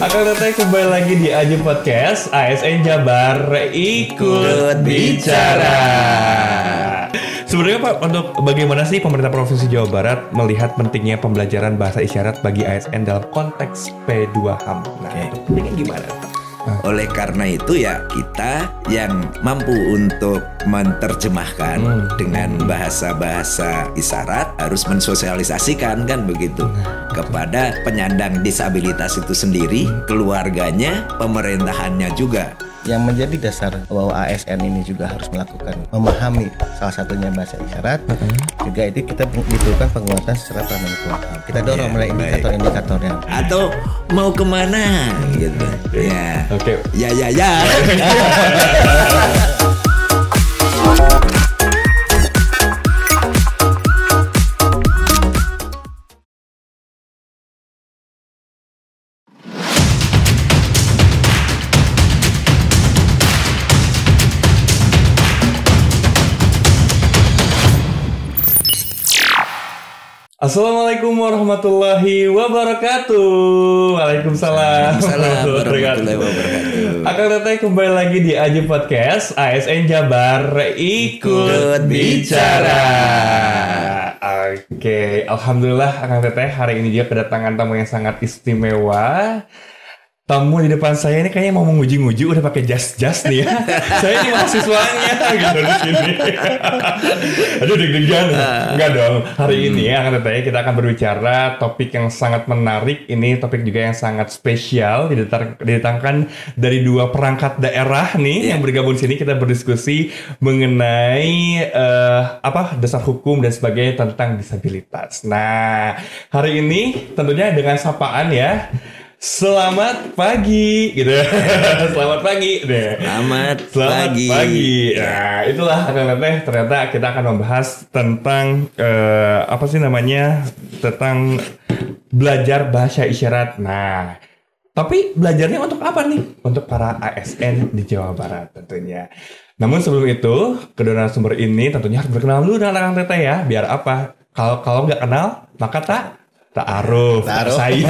Akan datang kembali lagi di Aju Podcast ASN Jabar ikut bicara. Sebenarnya Pak, untuk bagaimana sih pemerintah Provinsi Jawa Barat melihat pentingnya pembelajaran bahasa isyarat bagi ASN dalam konteks P2 HAM? Nah, ini gimana? Oleh karena itu ya kita yang mampu untuk menerjemahkan dengan bahasa-bahasa isyarat harus mensosialisasikan kan begitu kepada penyandang disabilitas itu sendiri, keluarganya, pemerintahannya juga. Yang menjadi dasar bahwa ASN ini juga harus melakukan memahami salah satunya bahasa isyarat, juga itu kita butuhkan penguatan secara permanen. Kita dorong mulai indikator-indikatornya. Atau mau kemana gitu. Ya. Oke. Ya. Assalamualaikum warahmatullahi wabarakatuh. Waalaikumsalam warahmatullahi wabarakatuh. Akan datang kembali lagi di Aju Podcast ASN Jabar ikut bicara. Oke, alhamdulillah Akang Teteh hari ini dia kedatangan tamu yang sangat istimewa. Tamu di depan saya ini kayaknya mau menguji-nguji udah pakai jas nih ya. Saya ini mahasiswanya gitu di sini. Aduh deg-degan. Enggak dong. Hari ini ya kita akan berbicara topik yang sangat menarik. Ini topik juga yang sangat spesial didatangkan dari dua perangkat daerah nih yang bergabung di sini. Kita berdiskusi mengenai dasar hukum dan sebagainya tentang disabilitas. Nah, hari ini tentunya dengan sapaan ya. Selamat pagi gitu. Selamat pagi deh. Selamat pagi. Nah, itulah ternyata kita akan membahas tentang tentang belajar bahasa isyarat. Nah, tapi belajarnya untuk apa nih? Untuk para ASN di Jawa Barat tentunya. Namun sebelum itu, kedua narasumber ini tentunya harus berkenalan dulu dengan Akang Teteh ya. Biar apa? Kalau nggak kenal, maka Ta'aruf saya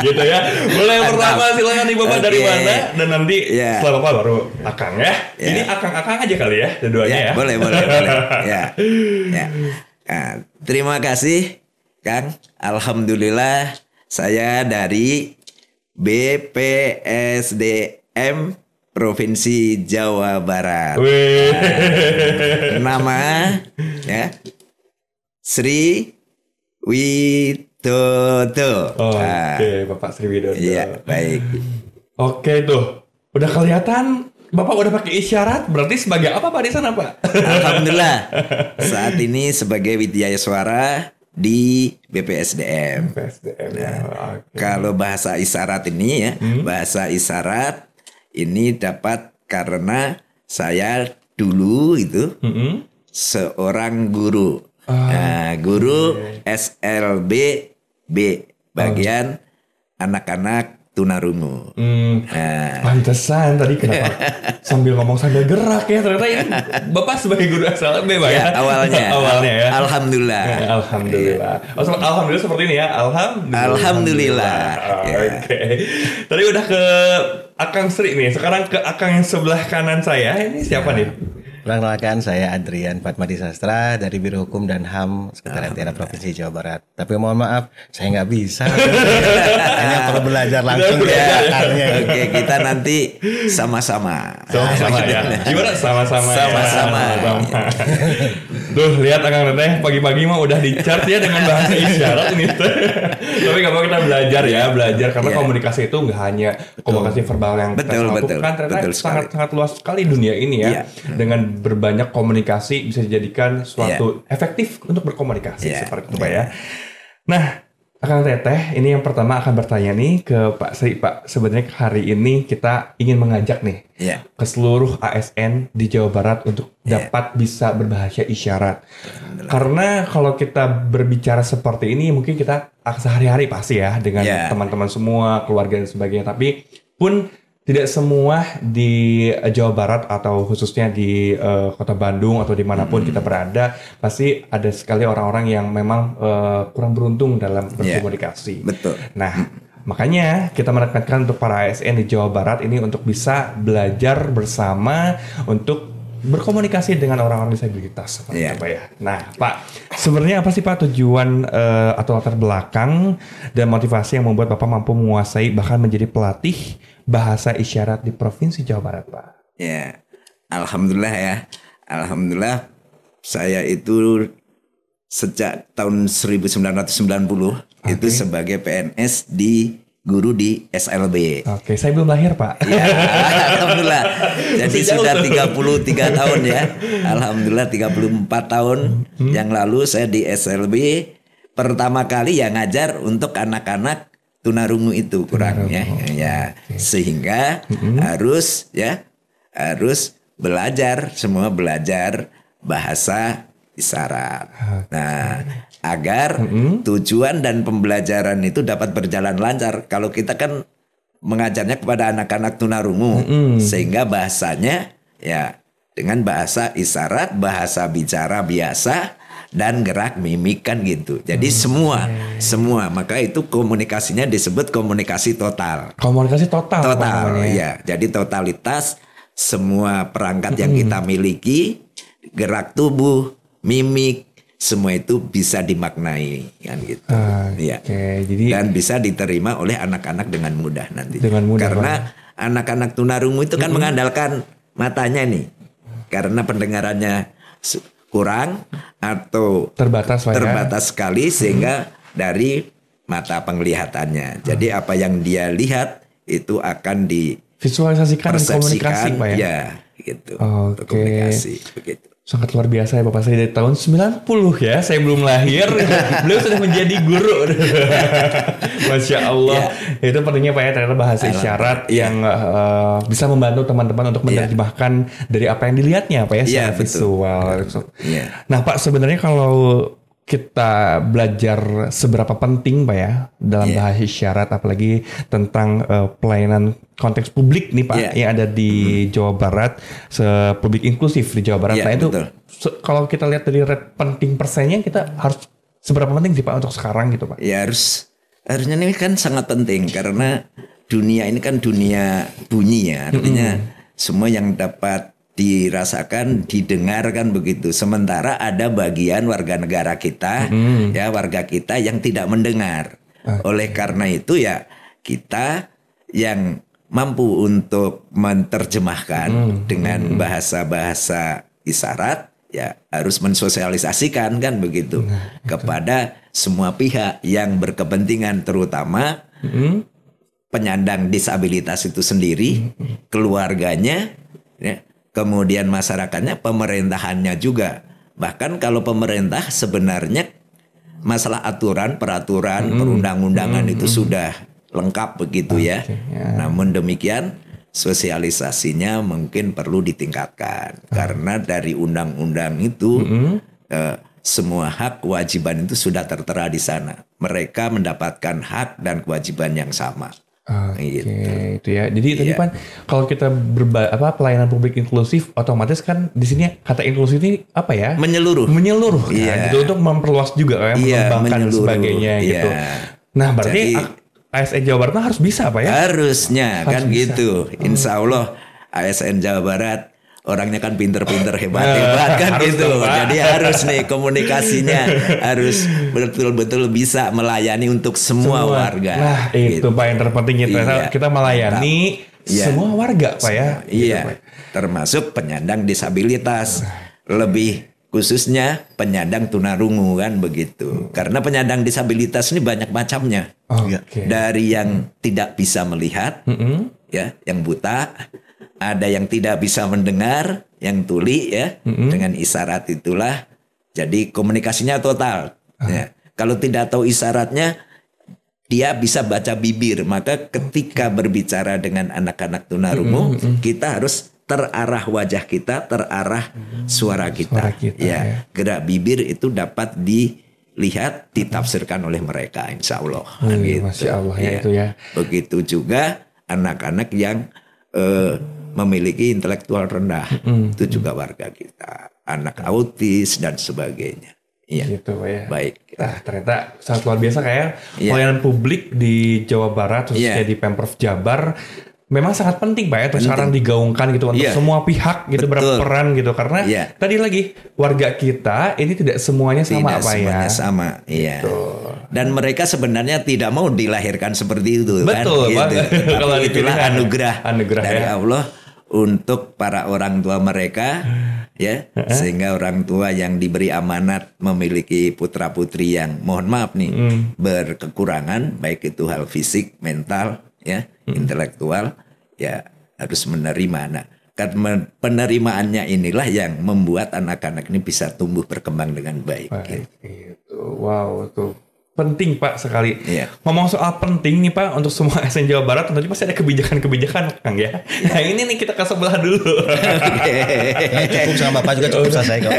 gitu ya. Mulai yang pertama silakan nih Bapak dari mana dan nanti setelah Bapak baru Akang ya. Ini Akang aja kali ya keduanya ya. Boleh. Ya. Nah, terima kasih Kang. Alhamdulillah saya dari BPSDM Provinsi Jawa Barat. Nama ya Sri Widodo. Oke, Bapak Sri Widodo. Iya, baik. Oke tuh, udah kelihatan Bapak udah pakai isyarat. Berarti sebagai apa Pak di sana Pak? Alhamdulillah, saat ini sebagai widyaswara di BPSDM. Kalau bahasa isyarat ini ya, bahasa isyarat ini dapat karena saya dulu itu seorang guru. Guru SLB B bagian anak-anak tunarungu. Pantesan tadi kenapa sambil ngomong sambil gerak ya, ternyata ini Bapak sebagai guru SLB Pak ya? Awalnya ya. Alhamdulillah. Alhamdulillah. Alhamdulillah seperti ini ya. Alhamdulillah. Oke. Tadi udah ke Akang Sri nih, sekarang ke Akang yang sebelah kanan saya. Ini siapa nih? Perkenalkan, saya Adrian Fatmadi Sastra dari Biro Hukum dan HAM Sekretariat Daerah Provinsi Jawa Barat. Tapi mohon maaf, saya nggak bisa. Hanya perlu belajar langsung ya. Oke, kita nanti sama-sama. Sama-sama ya. Gimana? Sama-sama. Tuh, lihat Akang Teteh pagi-pagi mah udah di-chart ya dengan bahasa isyarat ini. Tapi nggak apa-apa, kita belajar karena komunikasi itu nggak hanya komunikasi verbal yang kita lakukan, ternyata sangat luas sekali dunia ini ya. Dengan berbanyak komunikasi bisa dijadikan suatu efektif untuk berkomunikasi seperti itu Pak ya. Nah, Akang Teteh ini yang pertama akan bertanya nih ke Pak Sri. Pak, sebenarnya hari ini kita ingin mengajak nih ke seluruh ASN di Jawa Barat untuk dapat bisa berbahasa isyarat. Karena kalau kita berbicara seperti ini mungkin kita sehari-hari pasti ya dengan teman-teman semua, keluarga dan sebagainya. Tapi pun tidak semua di Jawa Barat atau khususnya di Kota Bandung atau dimanapun kita berada, pasti ada sekali orang-orang yang memang kurang beruntung dalam berkomunikasi. Betul. Nah, makanya kita menekankan untuk para ASN di Jawa Barat ini untuk bisa belajar bersama untuk berkomunikasi dengan orang-orang disabilitas, Pak ya. Nah, Pak, sebenarnya apa sih Pak tujuan atau latar belakang dan motivasi yang membuat Bapak mampu menguasai bahkan menjadi pelatih bahasa isyarat di Provinsi Jawa Barat, Pak? Ya, alhamdulillah Alhamdulillah saya itu sejak tahun 1990 itu sebagai PNS guru di SLB. Oke, saya belum lahir, Pak. Ya, alhamdulillah. Jadi sudah 33 tahun ya. Alhamdulillah 34 tahun yang lalu saya di SLB pertama kali yang ngajar untuk anak-anak tunarungu itu kurang ya. Sehingga harus belajar bahasa isyarat. Nah, agar tujuan dan pembelajaran itu dapat berjalan lancar. Kalau kita kan mengajarnya kepada anak-anak tunarungu, sehingga bahasanya ya dengan bahasa isyarat, bahasa bicara biasa, dan gerak mimik kan gitu. Jadi semua, maka itu komunikasinya disebut komunikasi total. Komunikasi total. Total, ya. Jadi totalitas semua perangkat yang kita miliki, gerak tubuh, mimik, semua itu bisa dimaknai kan gitu. Jadi dan bisa diterima oleh anak-anak dengan mudah nanti. Karena anak-anak tunarungu itu kan mengandalkan matanya nih. Karena pendengarannya kurang atau terbatas sekali sehingga dari mata penglihatannya. Jadi apa yang dia lihat itu akan divisualisasikan dan komunikasi, Pak ya. Ya, gitu. Komunikasi begitu. Sangat luar biasa ya Bapak, saya dari tahun 90 ya, saya belum lahir, beliau sudah menjadi guru. Masya Allah, itu pentingnya Pak ya, ternyata bahasa isyarat yang bisa membantu teman-teman untuk menerjemahkan dari apa yang dilihatnya Pak ya, secara visual. Nah Pak, sebenarnya kalau kita belajar seberapa penting Pak ya dalam bahasa isyarat, apalagi tentang pelayanan konteks publik nih Pak yang ada di Jawa Barat, publik inklusif di Jawa Barat. Nah itu kalau kita lihat dari penting persennya, kita harus seberapa penting sih Pak untuk sekarang gitu Pak? Ya harusnya ini kan sangat penting karena dunia ini kan dunia bunyi ya, artinya semua yang dapat dirasakan, didengarkan begitu. Sementara ada bagian warga negara kita, warga kita yang tidak mendengar. Oleh karena itu ya kita yang mampu untuk menerjemahkan dengan bahasa-bahasa isyarat ya harus mensosialisasikan kan begitu kepada semua pihak yang berkepentingan, terutama penyandang disabilitas itu sendiri, keluarganya, kemudian masyarakatnya, pemerintahannya juga. Bahkan kalau pemerintah sebenarnya masalah aturan, peraturan, perundang-undangan itu sudah lengkap begitu ya. Namun demikian sosialisasinya mungkin perlu ditingkatkan. Karena dari undang-undang itu semua hak kewajiban itu sudah tertera di sana. Mereka mendapatkan hak dan kewajiban yang sama. Itu ya. Jadi tadi kan kalau kita pelayanan publik inklusif, otomatis kan di sini kata inklusif ini apa ya? Menyeluruh kan, gitu, untuk memperluas juga kan, mengembangkan sebagainya gitu. Nah berarti ASN Jawa Barat harus bisa Pak ya? Harusnya kan bisa. Gitu. Insya Allah ASN Jawa Barat orangnya kan pinter-pinter hebat-hebat kan gitu. Jadi harus nih komunikasinya harus betul-betul bisa melayani untuk semua warga. Nah itu Pak yang terpenting kita melayani semua warga Pak ya. Iya, gitu, Pak. Termasuk penyandang disabilitas, lebih khususnya penyandang tunarungu kan begitu. Karena penyandang disabilitas ini banyak macamnya. Dari yang tidak bisa melihat, ya, yang buta, ada yang tidak bisa mendengar, yang tuli ya, dengan isyarat itulah. Jadi komunikasinya total. Ya. Kalau tidak tahu isyaratnya, dia bisa baca bibir. Maka ketika berbicara dengan anak-anak tunarungu, kita harus terarah wajah kita, terarah suara kita. Ya. Gerak bibir itu dapat dilihat, ditafsirkan oleh mereka, insya Allah. Gitu. Masya Allah ya, itu ya. Begitu juga anak-anak yang memiliki intelektual rendah, itu juga warga kita. Anak autis dan sebagainya. Iya. Gitu ya. Baik. Nah, ternyata sangat luar biasa kayak pelayanan publik di Jawa Barat, khususnya di Pemprov Jabar, memang sangat penting Pak ya, terus sekarang digaungkan gitu untuk semua pihak gitu berperan gitu, karena tadi lagi warga kita ini tidak semuanya sama tidak semuanya sama, iya. Dan mereka sebenarnya tidak mau dilahirkan seperti itu kan. Betul, gitu. Kalau itulah anugerah dari ya. Allah untuk para orang tua mereka ya, sehingga orang tua yang diberi amanat memiliki putra putri yang mohon maaf nih berkekurangan, baik itu hal fisik, mental ya, intelektual, ya harus menerima. Nah, penerimaannya inilah yang membuat anak-anak ini bisa tumbuh berkembang dengan baik. Gitu. Wow, tuh penting Pak sekali. Ngomong soal penting nih Pak untuk semua ASN Jawa Barat, tentunya pasti ada kebijakan-kebijakan Kang ya. Nah ini nih kita ke sebelah dulu. Cukup sama Bapak juga cukup selesai kok.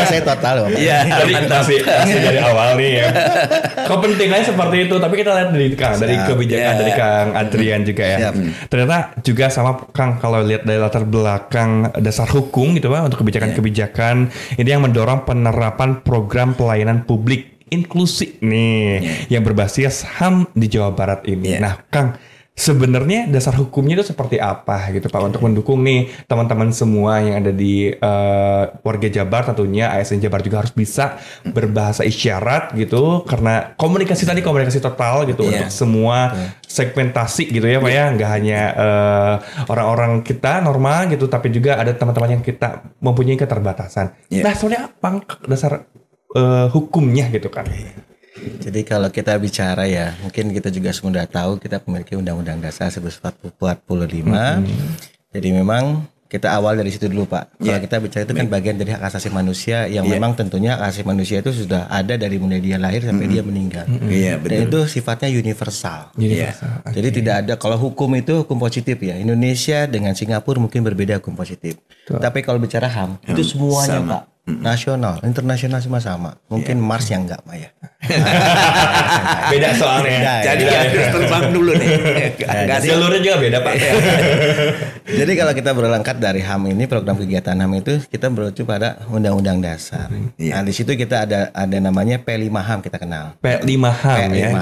Saya total. Iya. Tadi masih dari awal nih ya. Kepentingannya seperti itu, tapi kita lihat dari kebijakan dari Kang Adrian juga ya. Ternyata juga sama Kang, kalau lihat dari latar belakang dasar hukum gitu Pak untuk kebijakan-kebijakan ini yang mendorong penerapan program pelayanan publik inklusif nih yang berbasis HAM di Jawa Barat ini. Nah, Kang, sebenarnya dasar hukumnya itu seperti apa gitu Pak untuk mendukung nih teman-teman semua yang ada di warga Jabar, tentunya ASN Jabar juga harus bisa berbahasa isyarat gitu, karena komunikasi total gitu untuk semua segmentasi gitu ya Pak ya, nggak hanya orang-orang kita normal gitu, tapi juga ada teman-teman yang kita mempunyai keterbatasan. Nah, sebenarnya apa dasar hukumnya gitu kan? Jadi kalau kita bicara ya, mungkin kita juga sudah tahu kita memiliki Undang-Undang Dasar 1945. Jadi memang kita awal dari situ dulu Pak. Kalau kita bicara itu kan bagian dari hak asasi manusia yang memang tentunya hak asasi manusia itu sudah ada dari mulai dia lahir sampai dia meninggal. Dan itu sifatnya universal. Jadi tidak ada, kalau hukum itu hukum positif ya. Indonesia dengan Singapura mungkin berbeda hukum positif. Tapi kalau bicara HAM itu semuanya Pak. Nasional, internasional semua sama. Mungkin Mars yang enggak Pak ya. Beda soalnya. Jadi harus terbang dulu nih. Seluruhnya juga beda Pak. Jadi kalau kita berangkat dari HAM ini, program kegiatan HAM itu kita merujuk pada Undang-Undang Dasar. Nah di situ kita ada namanya P5 HAM kita kenal. P5 HAM ya.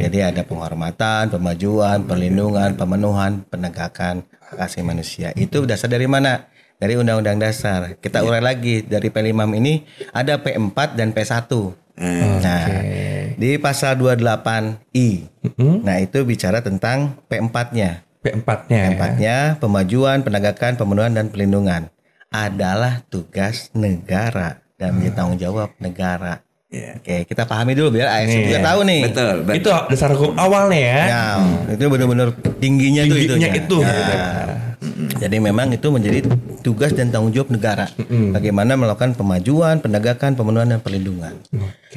Jadi ada penghormatan, pemajuan, perlindungan, pemenuhan, penegakan hak asasi manusia. Itu dasar dari mana? Dari Undang-Undang Dasar. Kita urai lagi dari P5 ini ada P4 dan P1. Nah, di pasal 28I. Nah, itu bicara tentang P4-nya. P4-nya pemajuan, penegakan, pemenuhan dan perlindungan adalah tugas negara dan menjadi tanggung jawab negara. Oke, kita pahami dulu biar ASN juga tahu nih. Betul. Itu dasar hukum awalnya ya. Itu benar-benar tingginya itu. Jadi memang itu menjadi tugas dan tanggung jawab negara. Bagaimana melakukan pemajuan, penegakan, pemenuhan dan perlindungan.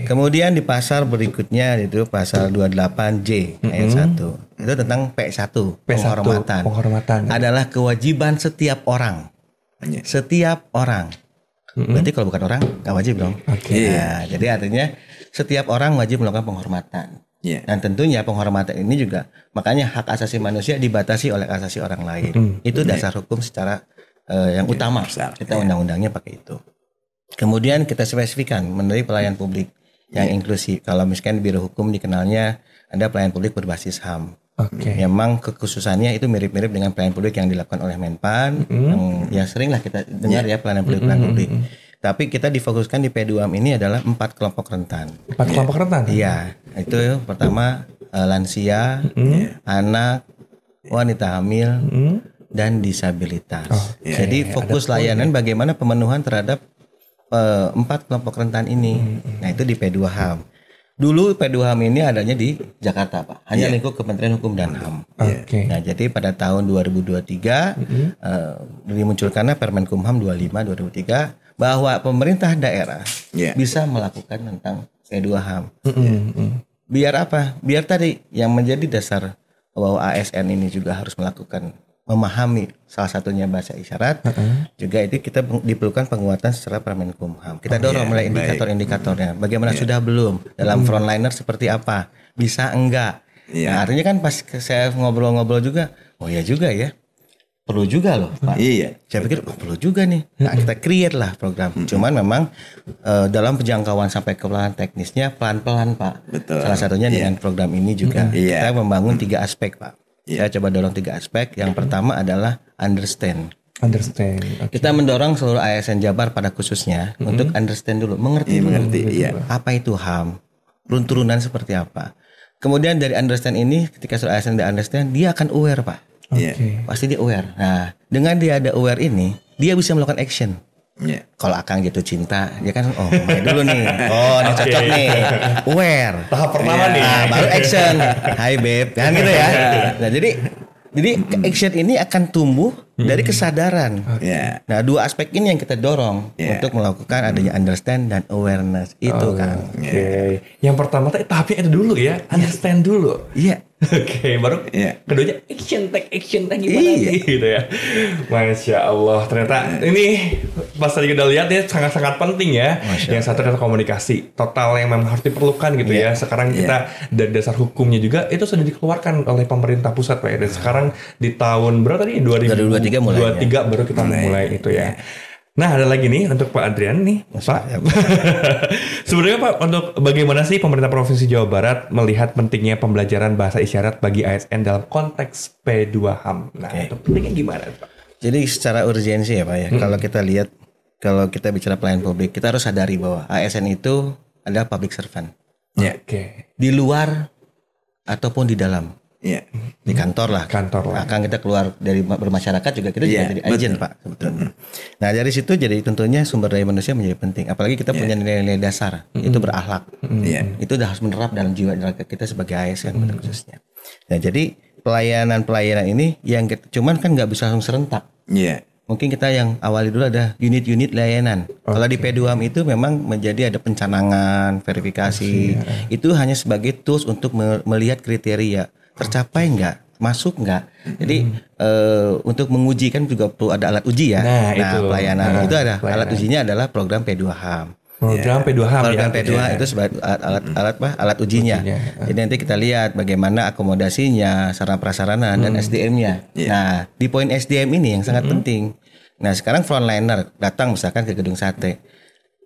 Kemudian di pasal berikutnya itu pasal 28J ayat 1. Itu tentang P1, penghormatan. Adalah kewajiban setiap orang. Setiap orang. Berarti kalau bukan orang nggak wajib dong. Nah, jadi artinya setiap orang wajib melakukan penghormatan. Dan tentunya penghormatan ini juga makanya hak asasi manusia dibatasi oleh hak asasi orang lain. Itu dasar hukum secara yang utama. Kita undang-undangnya pakai itu. Kemudian kita spesifikkan melalui pelayanan publik yang inklusif. Kalau misalkan Biro Hukum dikenalnya ada pelayanan publik berbasis HAM. Memang kekhususannya itu mirip-mirip dengan pelayanan publik yang dilakukan oleh Menpan, yang sering lah kita dengar ya pelayanan publik. Tapi kita difokuskan di P2M ini adalah 4 kelompok rentan. 4 kelompok rentan? Iya, itu pertama lansia, anak, wanita hamil, dan disabilitas. Jadi fokus layanan bagaimana pemenuhan terhadap 4 kelompok rentan ini. Nah itu di P2 HAM. Dulu P2 HAM ini adanya di Jakarta Pak, hanya lingkup Kementerian Hukum dan HAM. Nah jadi pada tahun 2023 dimunculkannya Permenkumham 25/2003 bahwa pemerintah daerah bisa melakukan tentang P2 HAM. Biar apa? Biar tadi yang menjadi dasar bahwa ASN ini juga harus melakukan memahami salah satunya bahasa isyarat. Juga itu kita diperlukan penguatan secara Permenkumham. Kita dorong mulai indikator-indikatornya. Bagaimana sudah belum? Dalam frontliner seperti apa? Bisa enggak? Nah, artinya kan pas saya ngobrol-ngobrol juga, oh ya juga ya. perlu juga loh Pak. Iya. Saya pikir perlu juga nih. Nah, kita create lah program. Cuman memang dalam penjangkauan sampai ke pelan teknisnya pelan-pelan Pak. Betul. Salah satunya dengan program ini juga kita membangun 3 aspek Pak. Saya coba dorong 3 aspek. Yang pertama adalah understand. Okay. Kita mendorong seluruh ASN Jabar pada khususnya untuk understand dulu, mengerti apa itu HAM, turunan seperti apa. Kemudian dari understand ini, ketika seluruh ASN dia understand, dia akan aware Pak. Pasti dia aware. Nah, dengan dia ada aware ini, dia bisa melakukan action. Kalau Akang jatuh cinta, dia kan main dulu nih. Ini cocok nih. Aware. Tahap pertama nih. Nah, baru action. Hai babe, kan gitu ya. Nah, jadi action ini akan tumbuh dari kesadaran. Nah, 2 aspek ini yang kita dorong untuk melakukan adanya understand dan awareness itu kan. Yang pertama tahapnya itu dulu ya, understand dulu. Baru keduanya action tag gimana gitu ya. Masya Allah, ternyata ini pas tadi kita lihat ya sangat-sangat penting ya. Yang satu adalah komunikasi total yang memang harus diperlukan gitu ya. Sekarang kita dari dasar hukumnya juga itu sudah dikeluarkan oleh pemerintah pusat Pak ya. Dan sekarang di tahun berapa tadi 2023 baru kita mulai itu ya. Nah, ada lagi nih untuk Pak Adrian nih, Pak. Sebenarnya Pak, untuk bagaimana sih pemerintah Provinsi Jawa Barat melihat pentingnya pembelajaran bahasa isyarat bagi ASN dalam konteks P2HAM? Nah, itu pentingnya gimana Pak? Jadi secara urgensi ya Pak ya, kalau kita lihat, kalau kita bicara pelayanan publik, kita harus sadari bahwa ASN itu adalah public servant. Di luar ataupun di dalam. Di kantor lah. Akan kita keluar dari bermasyarakat juga kita juga jadi agent Pak sebetulnya. Nah dari situ jadi tentunya sumber daya manusia menjadi penting. Apalagi kita punya nilai-nilai dasar itu berakhlak. Itu udah harus menerap dalam jiwa kita sebagai ASN pada khususnya. Nah jadi pelayanan ini yang cuman kan nggak bisa langsung serentak. Mungkin kita yang awali dulu ada unit-unit layanan. Kalau di P2HAM itu memang menjadi ada pencanangan, verifikasi. Itu hanya sebagai tools untuk melihat kriteria. Tercapai enggak, masuk enggak. Jadi untuk menguji kan juga perlu ada alat uji ya. Nah itu pelayanan itu ada alat ujinya adalah program P2HAM. Program P2HAM program P2HAM itu sebagai alat ujinya. Jadi nanti kita lihat bagaimana akomodasinya, sarana prasarana dan SDM-nya. Nah di poin SDM ini yang sangat penting. Nah sekarang frontliner datang misalkan ke gedung sate.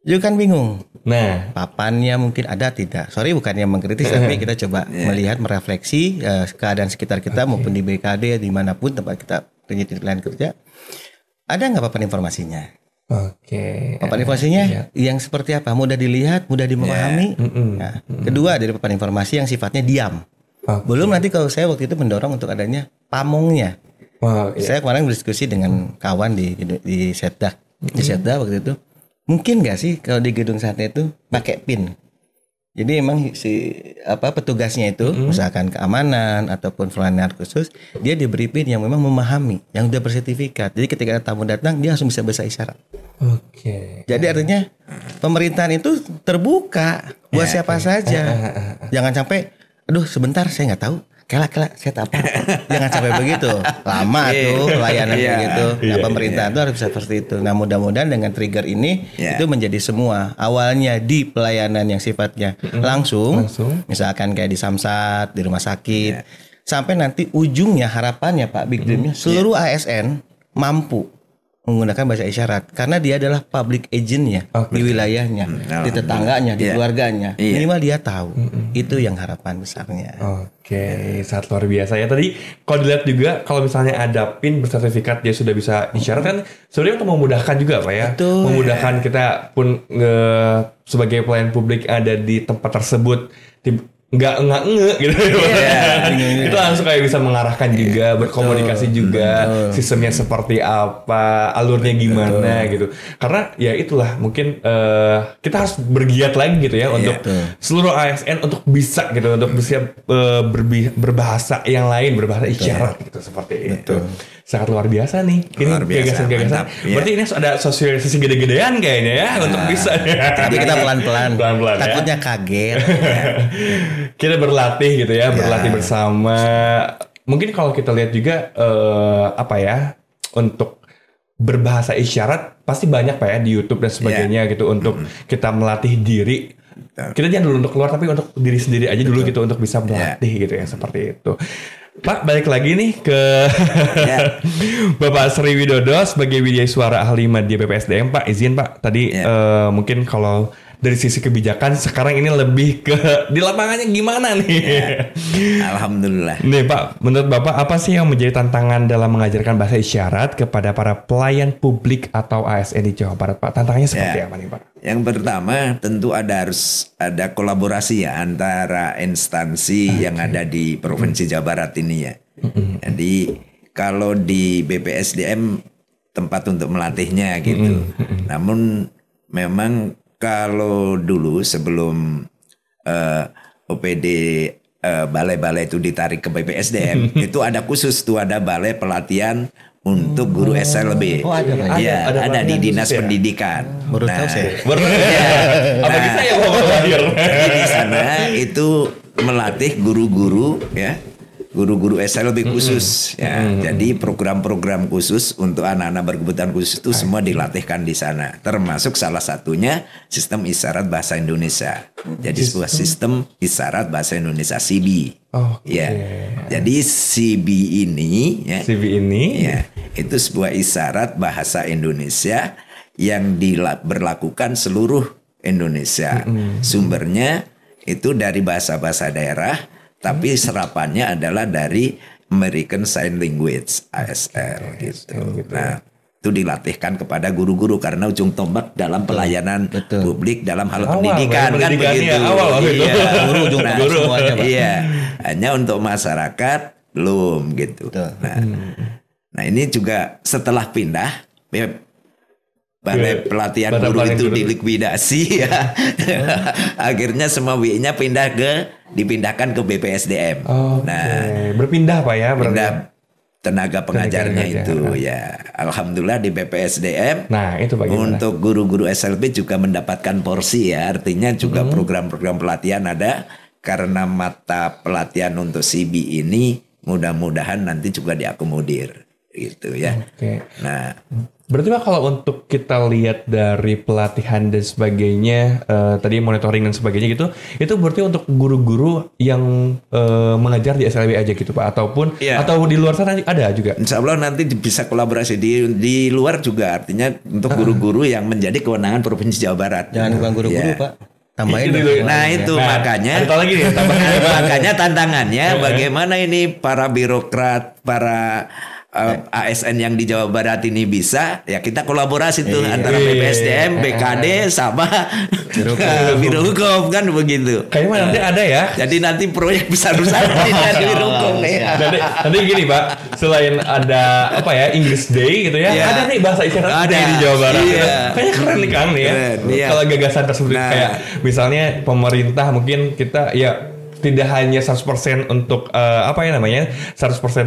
Juga kan bingung. Nah, papannya mungkin ada tidak. Sorry bukannya mengkritis, tapi kita coba melihat, merefleksi keadaan sekitar kita maupun di BKD dimanapun tempat kita penelitian kerja. Ada nggak papan informasinya? Papan informasinya yang seperti apa? Mudah dilihat, mudah dimahami. Nah, kedua dari papan informasi yang sifatnya diam. Belum nanti kalau saya waktu itu mendorong untuk adanya pamongnya. Saya kemarin berdiskusi dengan kawan di Setda. Di Setda waktu itu. Mungkin nggak sih kalau di gedung sate itu pakai PIN? Jadi emang petugasnya itu misalkan keamanan ataupun frontliner khusus, dia diberi PIN yang memang memahami, yang udah bersertifikat. Jadi ketika tamu datang dia langsung bisa bahasa isyarat. Jadi artinya pemerintahan itu terbuka buat siapa saja. Jangan sampai, aduh sebentar saya nggak tahu. Kelak saya apa? Jangan sampai begitu. Lama tuh pelayanan begitu. Nah pemerintah itu harus bisa seperti itu. Nah mudah-mudahan dengan trigger ini itu menjadi semua. Awalnya di pelayanan yang sifatnya langsung. Misalkan kayak di Samsat, di rumah sakit. Sampai nanti ujungnya harapannya Pak Big Dreamnya seluruh ASN mampu menggunakan bahasa isyarat karena dia adalah public agentnya di wilayahnya, di tetangganya, di keluarganya. Minimal dia tahu. Itu yang harapan besarnya. Sangat luar biasa ya. Tadi kalau dilihat juga kalau misalnya ada PIN bersertifikat dia sudah bisa isyarat kan sebenarnya untuk memudahkan juga Pak ya. Memudahkan kita pun sebagai pelayan publik ada di tempat tersebut nggak gitu itu langsung kayak bisa mengarahkan juga, berkomunikasi juga, sistemnya seperti apa, alurnya gimana gitu. Karena ya itulah mungkin kita harus bergiat lagi gitu ya untuk seluruh ASN untuk bisa gitu, untuk bisa berbahasa yang lain, berbahasa isyarat gitu seperti itu. Sangat luar biasa nih. Ini gagasan-gagasan. Berarti ini ada sosialisasi gede-gedean kayaknya ya untuk bisa. Tapi kita pelan-pelan. Takutnya kaget. Kita berlatih gitu ya, berlatih bersama. Mungkin kalau kita lihat juga untuk berbahasa isyarat pasti banyak Pak ya di YouTube dan sebagainya gitu untuk kita melatih diri Kita jangan dulu untuk keluar, tapi untuk diri sendiri aja dulu gitu, untuk bisa melatih gitu ya, seperti itu. Pak, balik lagi nih ke Bapak Sri Widodo sebagai Widya Suara Ahli Media BPSDM. Pak, izin Pak, tadi mungkin kalau dari sisi kebijakan sekarang ini lebih ke di lapangannya gimana nih? Alhamdulillah. Nih Pak, menurut Bapak apa sih yang menjadi tantangan dalam mengajarkan bahasa isyarat kepada para pelayan publik atau ASN di Jawa Barat, Pak? Tantangannya seperti apa nih, Pak? Yang pertama tentu harus ada kolaborasi ya antara instansi yang ada di Provinsi Jawa Barat ini ya. Jadi kalau di BPSDM tempat untuk melatihnya gitu. Namun memang kalau dulu sebelum OPD balai-balai itu ditarik ke BPSDM itu ada khusus tuh, ada balai pelatihan untuk guru SLB. Oh, ada, Pak. Ya, ada di Dinas Pendidikan. Baru tahu saya. Apalagi saya Bapak lahir. Di sana itu melatih guru-guru ya. Guru-guru SLB khusus ya. Jadi program-program khusus untuk anak-anak berkebutuhan khusus itu semua dilatihkan di sana. Termasuk salah satunya sistem isyarat bahasa Indonesia. Jadi sebuah sistem isyarat bahasa Indonesia CB. Ya. Jadi CB ini ya. CB ini ya, itu sebuah isyarat bahasa Indonesia yang berlakukan seluruh Indonesia. Sumbernya itu dari bahasa-bahasa daerah, tapi serapannya adalah dari American Sign Language (ASL) gitu. Nah, itu dilatihkan kepada guru-guru karena ujung tombak dalam pelayanan publik dalam hal pendidikan kan begitu. Guru ujung tombak semuanya, Pak. Iya, hanya untuk masyarakat belum gitu. Nah, ini juga setelah pindah balai pelatihan guru itu dilikuidasi ya. Akhirnya semua WI-nya dipindahkan ke BPSDM. Nah, berpindah Pak ya, pindah tenaga pengajarnya itu ya. Alhamdulillah di BPSDM. Nah, itu bagaimana? Untuk guru-guru SLB juga mendapatkan porsi ya. Artinya juga program-program pelatihan ada, karena mata pelatihan untuk CB ini mudah-mudahan nanti juga diakomodir gitu ya. Nah, berarti Pak kalau untuk kita lihat dari pelatihan dan sebagainya, tadi monitoring dan sebagainya gitu, itu berarti untuk guru-guru yang mengajar di SLB aja gitu Pak, ataupun atau di luar sana ada juga? Insya Allah nanti bisa kolaborasi di luar juga, artinya untuk guru-guru yang menjadi kewenangan Provinsi Jawa Barat. Jangan bukan guru-guru Pak. Tambahin itu makanya ada lagi nih, makanya tantangannya bagaimana ini para birokrat, para ASN yang di Jawa Barat ini bisa, ya kita kolaborasi tuh antara BPSDM, BKD sama Biro Hukum kan begitu. Kayaknya nanti ada ya. Jadi nanti proyek besar-besar di Biro Hukum ya. Nanti gini Pak, selain ada apa ya English Day gitu ya, ada nih bahasa isyarat di Jawa Barat. Kayaknya keren nih Kang nih ya. Kalau gagasan tersebut kayak misalnya pemerintah mungkin kita ya tidak hanya 100% untuk 100%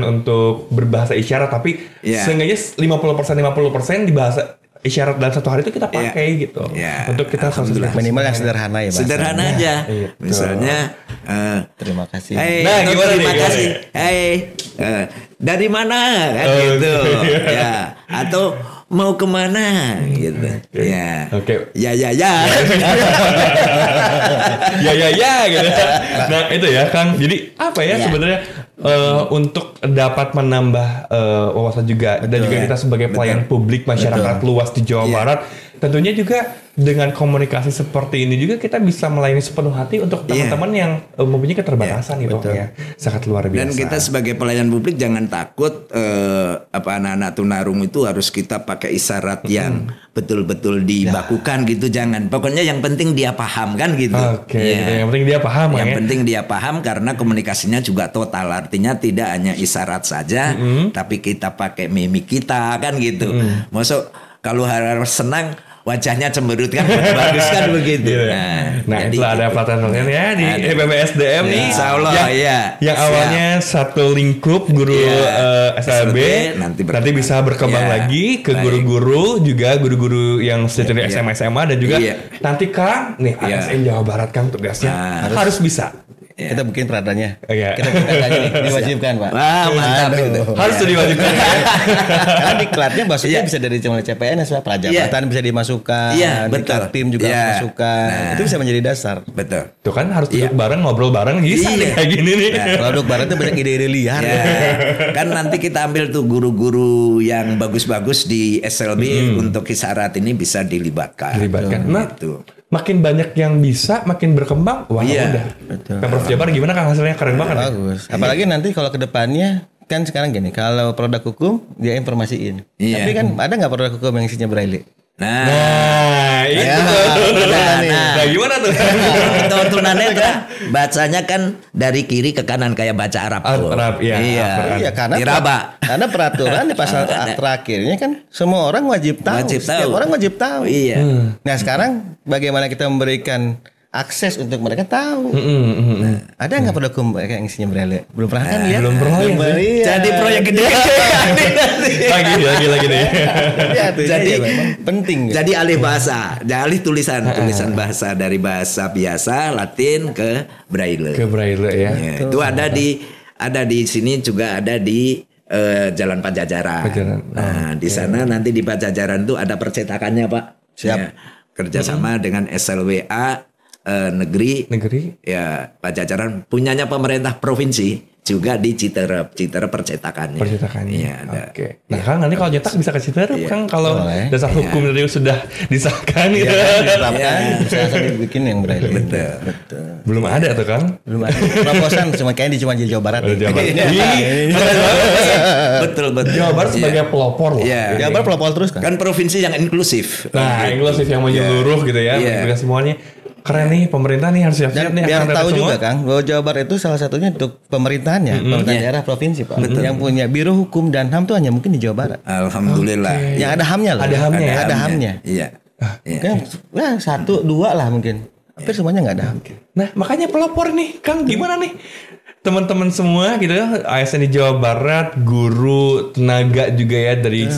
untuk berbahasa isyarat, tapi seenggaknya 50% di bahasa isyarat dalam satu hari itu kita pakai gitu. Untuk kita minimal yang sederhana ya, Mas. Sederhana aja. Misalnya terima kasih. Terima kasih. Dari mana kan gitu. Ya, atau mau kemana gitu. Ya. Ya gitu. Nah, itu ya Kang. Jadi apa ya sebenarnya untuk dapat menambah wawasan juga dan juga kita sebagai pelayan publik masyarakat luas di Jawa Barat, tentunya juga dengan komunikasi seperti ini juga kita bisa melayani sepenuh hati untuk teman-teman yang mempunyai keterbatasan gitu ya. Sangat luar biasa. Dan kita sebagai pelayan publik jangan takut anak-anak tunarungu itu harus kita pakai isyarat yang betul-betul dibakukan gitu, jangan. Pokoknya yang penting dia paham kan gitu. Yang penting dia paham. Yang penting dia paham karena komunikasinya juga total. Artinya tidak hanya isyarat saja, tapi kita pakai mimik kita kan gitu. Maksud kalau harus senang wajahnya cemberut kan bagus kan begitu. Nah itu ada pelatihan ya di BPSDM nih. Insya Allah yang awalnya satu lingkup guru SLB nanti bisa berkembang lagi ke guru-guru juga, guru-guru yang sejatinya SMA dan juga nanti Kang nih ASN Jawa Barat Kang tugasnya harus bisa Kita bikin peradannya. Iya. Kita bikin peradannya nih. Diwajibkan, Pak. Wah, mantap itu. Harus diwajibkan. Karena diklatnya maksudnya bisa dari cuma CPNS, Pak. Prajabatan bisa dimasukkan. betul. Tim juga masukkan. Itu bisa menjadi dasar. Betul. Tuh kan harus duduk bareng, ngobrol bareng, bisa nih kayak gini nih. Kalau duduk bareng tuh banyak ide-ide liar. Kan nanti kita ambil tuh guru-guru yang bagus-bagus di SLB untuk isyarat ini bisa dilibatkan. Nah, makin banyak yang bisa, makin berkembang. Wah, udah. Pemprov Jabar gimana kan hasilnya keren banget. Bagus. Apalagi nanti kalau ke depannya kan sekarang gini, kalau produk hukum dia informasiin. Tapi kan ada nggak produk hukum yang isinya braille? Nah, itu nah, gimana tuh? Tuntunan bacanya kan dari kiri ke kanan kayak baca Arab. Iya, karena peraturan di pasal terakhirnya kan semua orang wajib tahu. Setiap orang wajib tahu. Iya. Nah, sekarang bagaimana kita memberikan akses untuk mereka tahu. Ada nggak produk hukum yang isinya braille? Belum pernah kan lihat? Belum pernah. Jadi proyek gede. lagi nih. Jadi penting. Jadi alih bahasa, alih tulisan bahasa dari bahasa biasa Latin ke braille. Ke braille ya. Itu ada di sini juga ada di Jalan Pajajaran. Nah, di sana nanti di Pajajaran itu ada percetakannya, Pak. Siap. Kerjasama dengan SLWA negeri ya Pajajaran punyanya pemerintah provinsi juga di Citerep percetakannya. Percetakannya. Iya, ada. Oke. Nah, Kang nanti kalau nyetak bisa ke Citerep kan kalau dasar hukum dari sudah disahkan gitu. Bisa dibikin yang braille. Betul. Belum ada tuh, Kang? Belum ada. Proposan kayaknya cuma di Jawa Barat. Betul. Jawa Barat sebagai pelopor loh. Jawa Barat pelopor terus kan. Kan provinsi yang inklusif. Nah, inklusif yang menyeluruh gitu ya, mengintegrasi semuanya. Keren nih pemerintah nih harus siap-siap nih. Biar tahu juga Kang, bahwa Jawa Barat itu salah satunya untuk pemerintahannya, pemerintahan daerah provinsi Pak. Yang punya Biro Hukum dan HAM tuh hanya mungkin di Jawa Barat. Alhamdulillah. Yang ada HAM-nya loh. Ada HAM-nya. Iya. Kan, 1, 2 lah mungkin. Hampir semuanya nggak ada HAM. Nah makanya pelopor nih, Kang gimana nih? Teman-teman semua gitu ya, ASN di Jawa Barat, guru, tenaga juga ya dari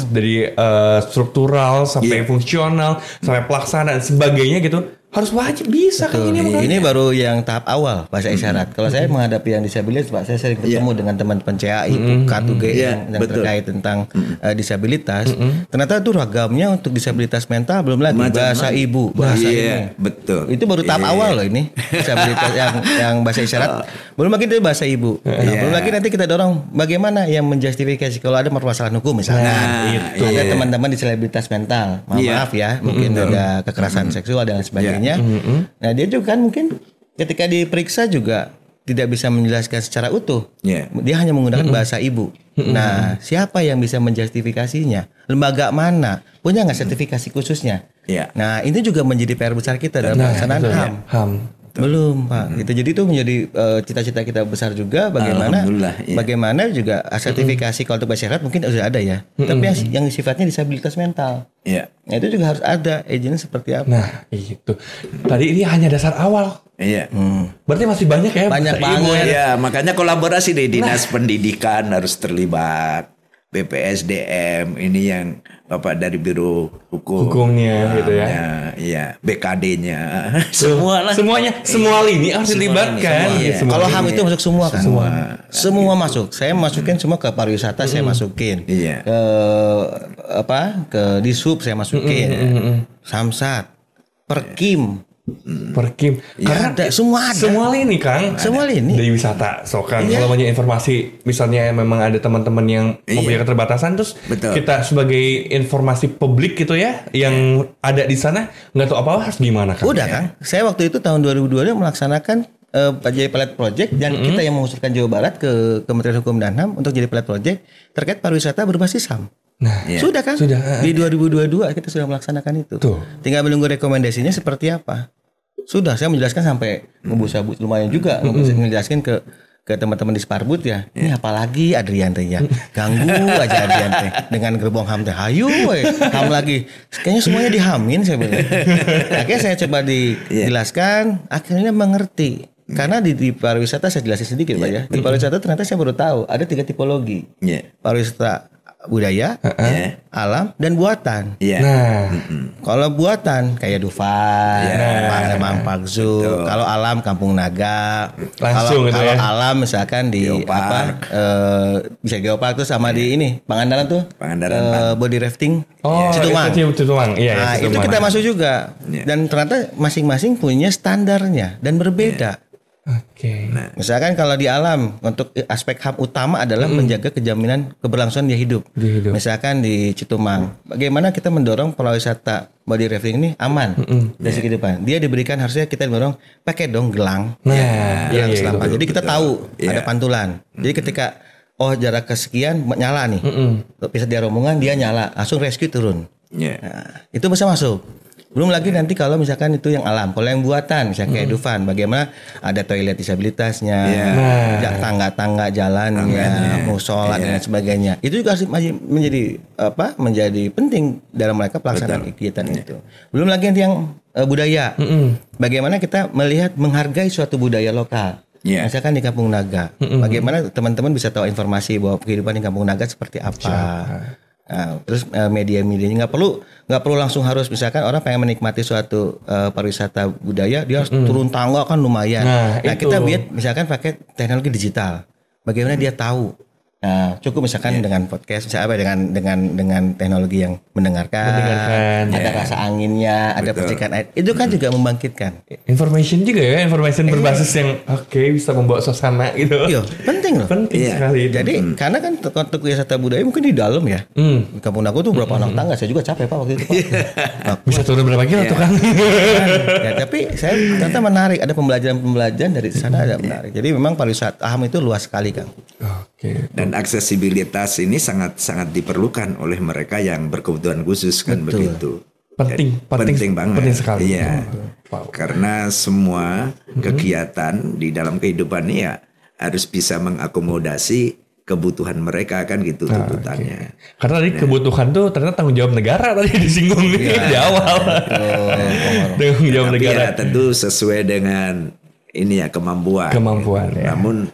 struktural sampai fungsional sampai pelaksana dan sebagainya gitu. Harus wajib bisa kan ini makanya. Ini baru yang tahap awal bahasa isyarat. Kalau saya menghadapi yang disabilitas, Pak, saya sering ketemu dengan teman-teman CAI, PUKAT, UGM yang terkait tentang disabilitas. Ternyata itu ragamnya untuk disabilitas mental belum lagi bahasa ibu, bahasa ini. Betul. Itu baru tahap awal loh ini. Disabilitas yang bahasa isyarat. Belum lagi itu bahasa ibu. Belum lagi nanti kita dorong bagaimana yang menjustifikasi kalau ada permasalahan hukum misalnya. Ada teman-teman disabilitas mental. Maaf ya, mungkin ada kekerasan seksual dan sebagainya. Nah dia juga kan mungkin ketika diperiksa juga tidak bisa menjelaskan secara utuh. Dia hanya menggunakan bahasa ibu. Nah siapa yang bisa menjustifikasinya? Lembaga mana? Punya nggak sertifikasi khususnya? Nah ini juga menjadi PR besar kita dalam pelaksanaan HAM. Belum Pak. Gitu. Jadi itu menjadi cita-cita kita besar juga bagaimana juga sertifikasi kalau untuk masyarakat mungkin sudah ada ya. Tapi yang sifatnya disabilitas mental. Nah itu juga harus ada izinnya seperti apa. Nah itu. Tadi ini hanya dasar awal. Berarti masih banyak ya. Banyak banget. Makanya kolaborasi di Dinas Pendidikan harus terlibat. BPSDM ini yang Bapak dari Biro Hukumnya gitu ya. Iya, BKD-nya. Semua lini harus dilibatkan. Kalau HAM itu masuk semua kan. Semua masuk. Saya masukin semua ke pariwisata saya masukin. Ke Dishub saya masukin. Samsat, Perkim. Karena ada semua lini Kang. Semua lini. Dari wisata. Kalau banyak informasi misalnya memang ada teman-teman yang mempunyai keterbatasan terus kita sebagai informasi publik gitu ya yang ada di sana nggak tahu apa-apa harus gimana Kang? Udah Kang. Saya waktu itu tahun 2022 melaksanakan jadi pilot project dan kita yang mengusulkan Jawa Barat ke Kementerian Hukum dan HAM untuk jadi pilot project terkait pariwisata berbasis HAM. Nah, sudah kan? Di 2022 kita sudah melaksanakan itu. Tinggal menunggu rekomendasinya seperti apa. Sudah saya menjelaskan sampai ngebus-abus lumayan juga menjelaskan ke teman-teman di Sparbud ya. Ini apalagi Adrian teh ya. Ganggu aja Adrian teh dengan gerbong HAM teh. Hayu HAM lagi. Kayaknya semuanya dihamin saya bilang. Akhirnya saya coba dijelaskan, akhirnya mengerti. Karena di pariwisata saya jelasin sedikit Pak ya. Di pariwisata ternyata saya baru tahu ada 3 tipologi. Pariwisata budaya, alam dan buatan. Nah, kalau buatan kayak Dufan, Panemang Park Zoo. Kalau alam Kampung Naga. Langsung kalau ya. alam misalkan di Geopark. bisa Geopark tuh sama di ini Pangandaran tuh. Body rafting. Citumang. Iya, Nah, itu kita masuk juga. Dan ternyata masing-masing punya standarnya dan berbeda. Oke. Nah, Misalkan kalau di alam untuk aspek HAM utama adalah menjaga kejaminan keberlangsungan dia hidup. Misalkan di Citumang, bagaimana kita mendorong pariwisata body rafting ini aman dari segi kehidupan. Dia diberikan harusnya kita dorong pakai dong gelang. Gelang selamat. Jadi kita tahu ada pantulan. Jadi ketika jarak kesekian nyala nih. Bisa dia rombongan dia nyala, langsung rescue turun. Nah, itu bisa masuk. Belum lagi nanti kalau misalkan itu yang alam, kalau yang buatan misalnya kayak Dufan, bagaimana ada toilet disabilitasnya, tangga-tangga jalannya, musola dan sebagainya. Itu juga menjadi penting dalam mereka pelaksanaan kegiatan itu. Belum lagi nanti yang budaya, bagaimana kita melihat menghargai suatu budaya lokal. Misalkan di Kampung Naga, bagaimana teman-teman bisa tahu informasi bahwa kehidupan di Kampung Naga seperti apa. Nah, terus media-medianya nggak perlu langsung harus misalkan orang pengen menikmati suatu pariwisata budaya dia harus turun tangga kan lumayan. Nah kita lihat misalkan pakai teknologi digital, bagaimana dia tahu. Nah cukup misalkan dengan podcast, misalnya dengan teknologi yang mendengarkan. Ada rasa anginnya, ada percikan air, itu kan juga membangkitkan. Information juga ya, information berbasis yang bisa membawa suasana gitu. Iya, penting loh. Penting sekali itu. Jadi karena kan untuk wisata budaya mungkin di dalam ya. Di Kampung Naga tuh berapa anak tangga, saya juga capek Pak waktu itu Pak. Bisa turun berapa kilo tuh kan? Tapi saya ternyata menarik, ada pembelajaran dari sana ada menarik. Jadi memang pariwisata HAM itu luas sekali Kang. Oke. Dan aksesibilitas ini sangat diperlukan oleh mereka yang berkebutuhan khusus kan. Begitu. Penting banget. Penting sekali. Iya. Karena semua kegiatan di dalam kehidupan ini ya harus bisa mengakomodasi kebutuhan mereka kan gitu tuntutannya. Karena tadi kebutuhan tuh ternyata tanggung jawab negara tadi disinggung di awal. Tanggung jawab negara. Ya tentu sesuai dengan ini ya kemampuan. Ya. Namun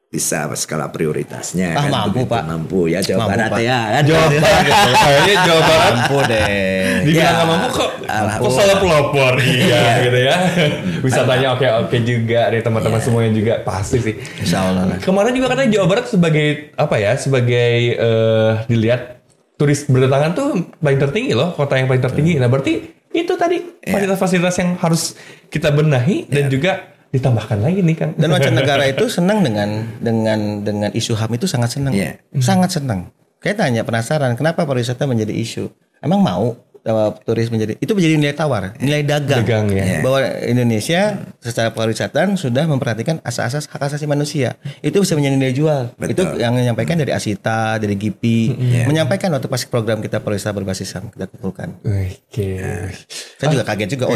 bisa skala prioritasnya kan mampu begitu. Pak. Mampu ya Jawa Barat ya kan. Jawa Barat kayaknya Jawa Barat mampu deh. Dibilang nggak mampu kok salah pelopor gitu ya. Wisatanya oke juga dari teman-teman semuanya juga pasti sih. Insyaallah. Kemarin juga katanya Jawa Barat sebagai dilihat turis berdatangan tuh paling tertinggi loh, kota yang paling tertinggi. Nah berarti itu tadi fasilitas-fasilitas yang harus kita benahi dan juga ditambahkan lagi nih Kang. Dan mancanegara itu senang dengan isu HAM itu sangat senang. Sangat senang. Kayak tanya penasaran kenapa pariwisata menjadi isu. Emang mau turis menjadi nilai tawar, nilai dagang ya. Bahwa Indonesia secara pariwisata sudah memperhatikan asas hak asasi manusia. Itu bisa menjadi nilai jual. Betul. Itu yang menyampaikan dari Asita, dari GIPI, menyampaikan waktu pas program kita pariwisata berbasis HAM kita kumpulkan. Saya juga kaget juga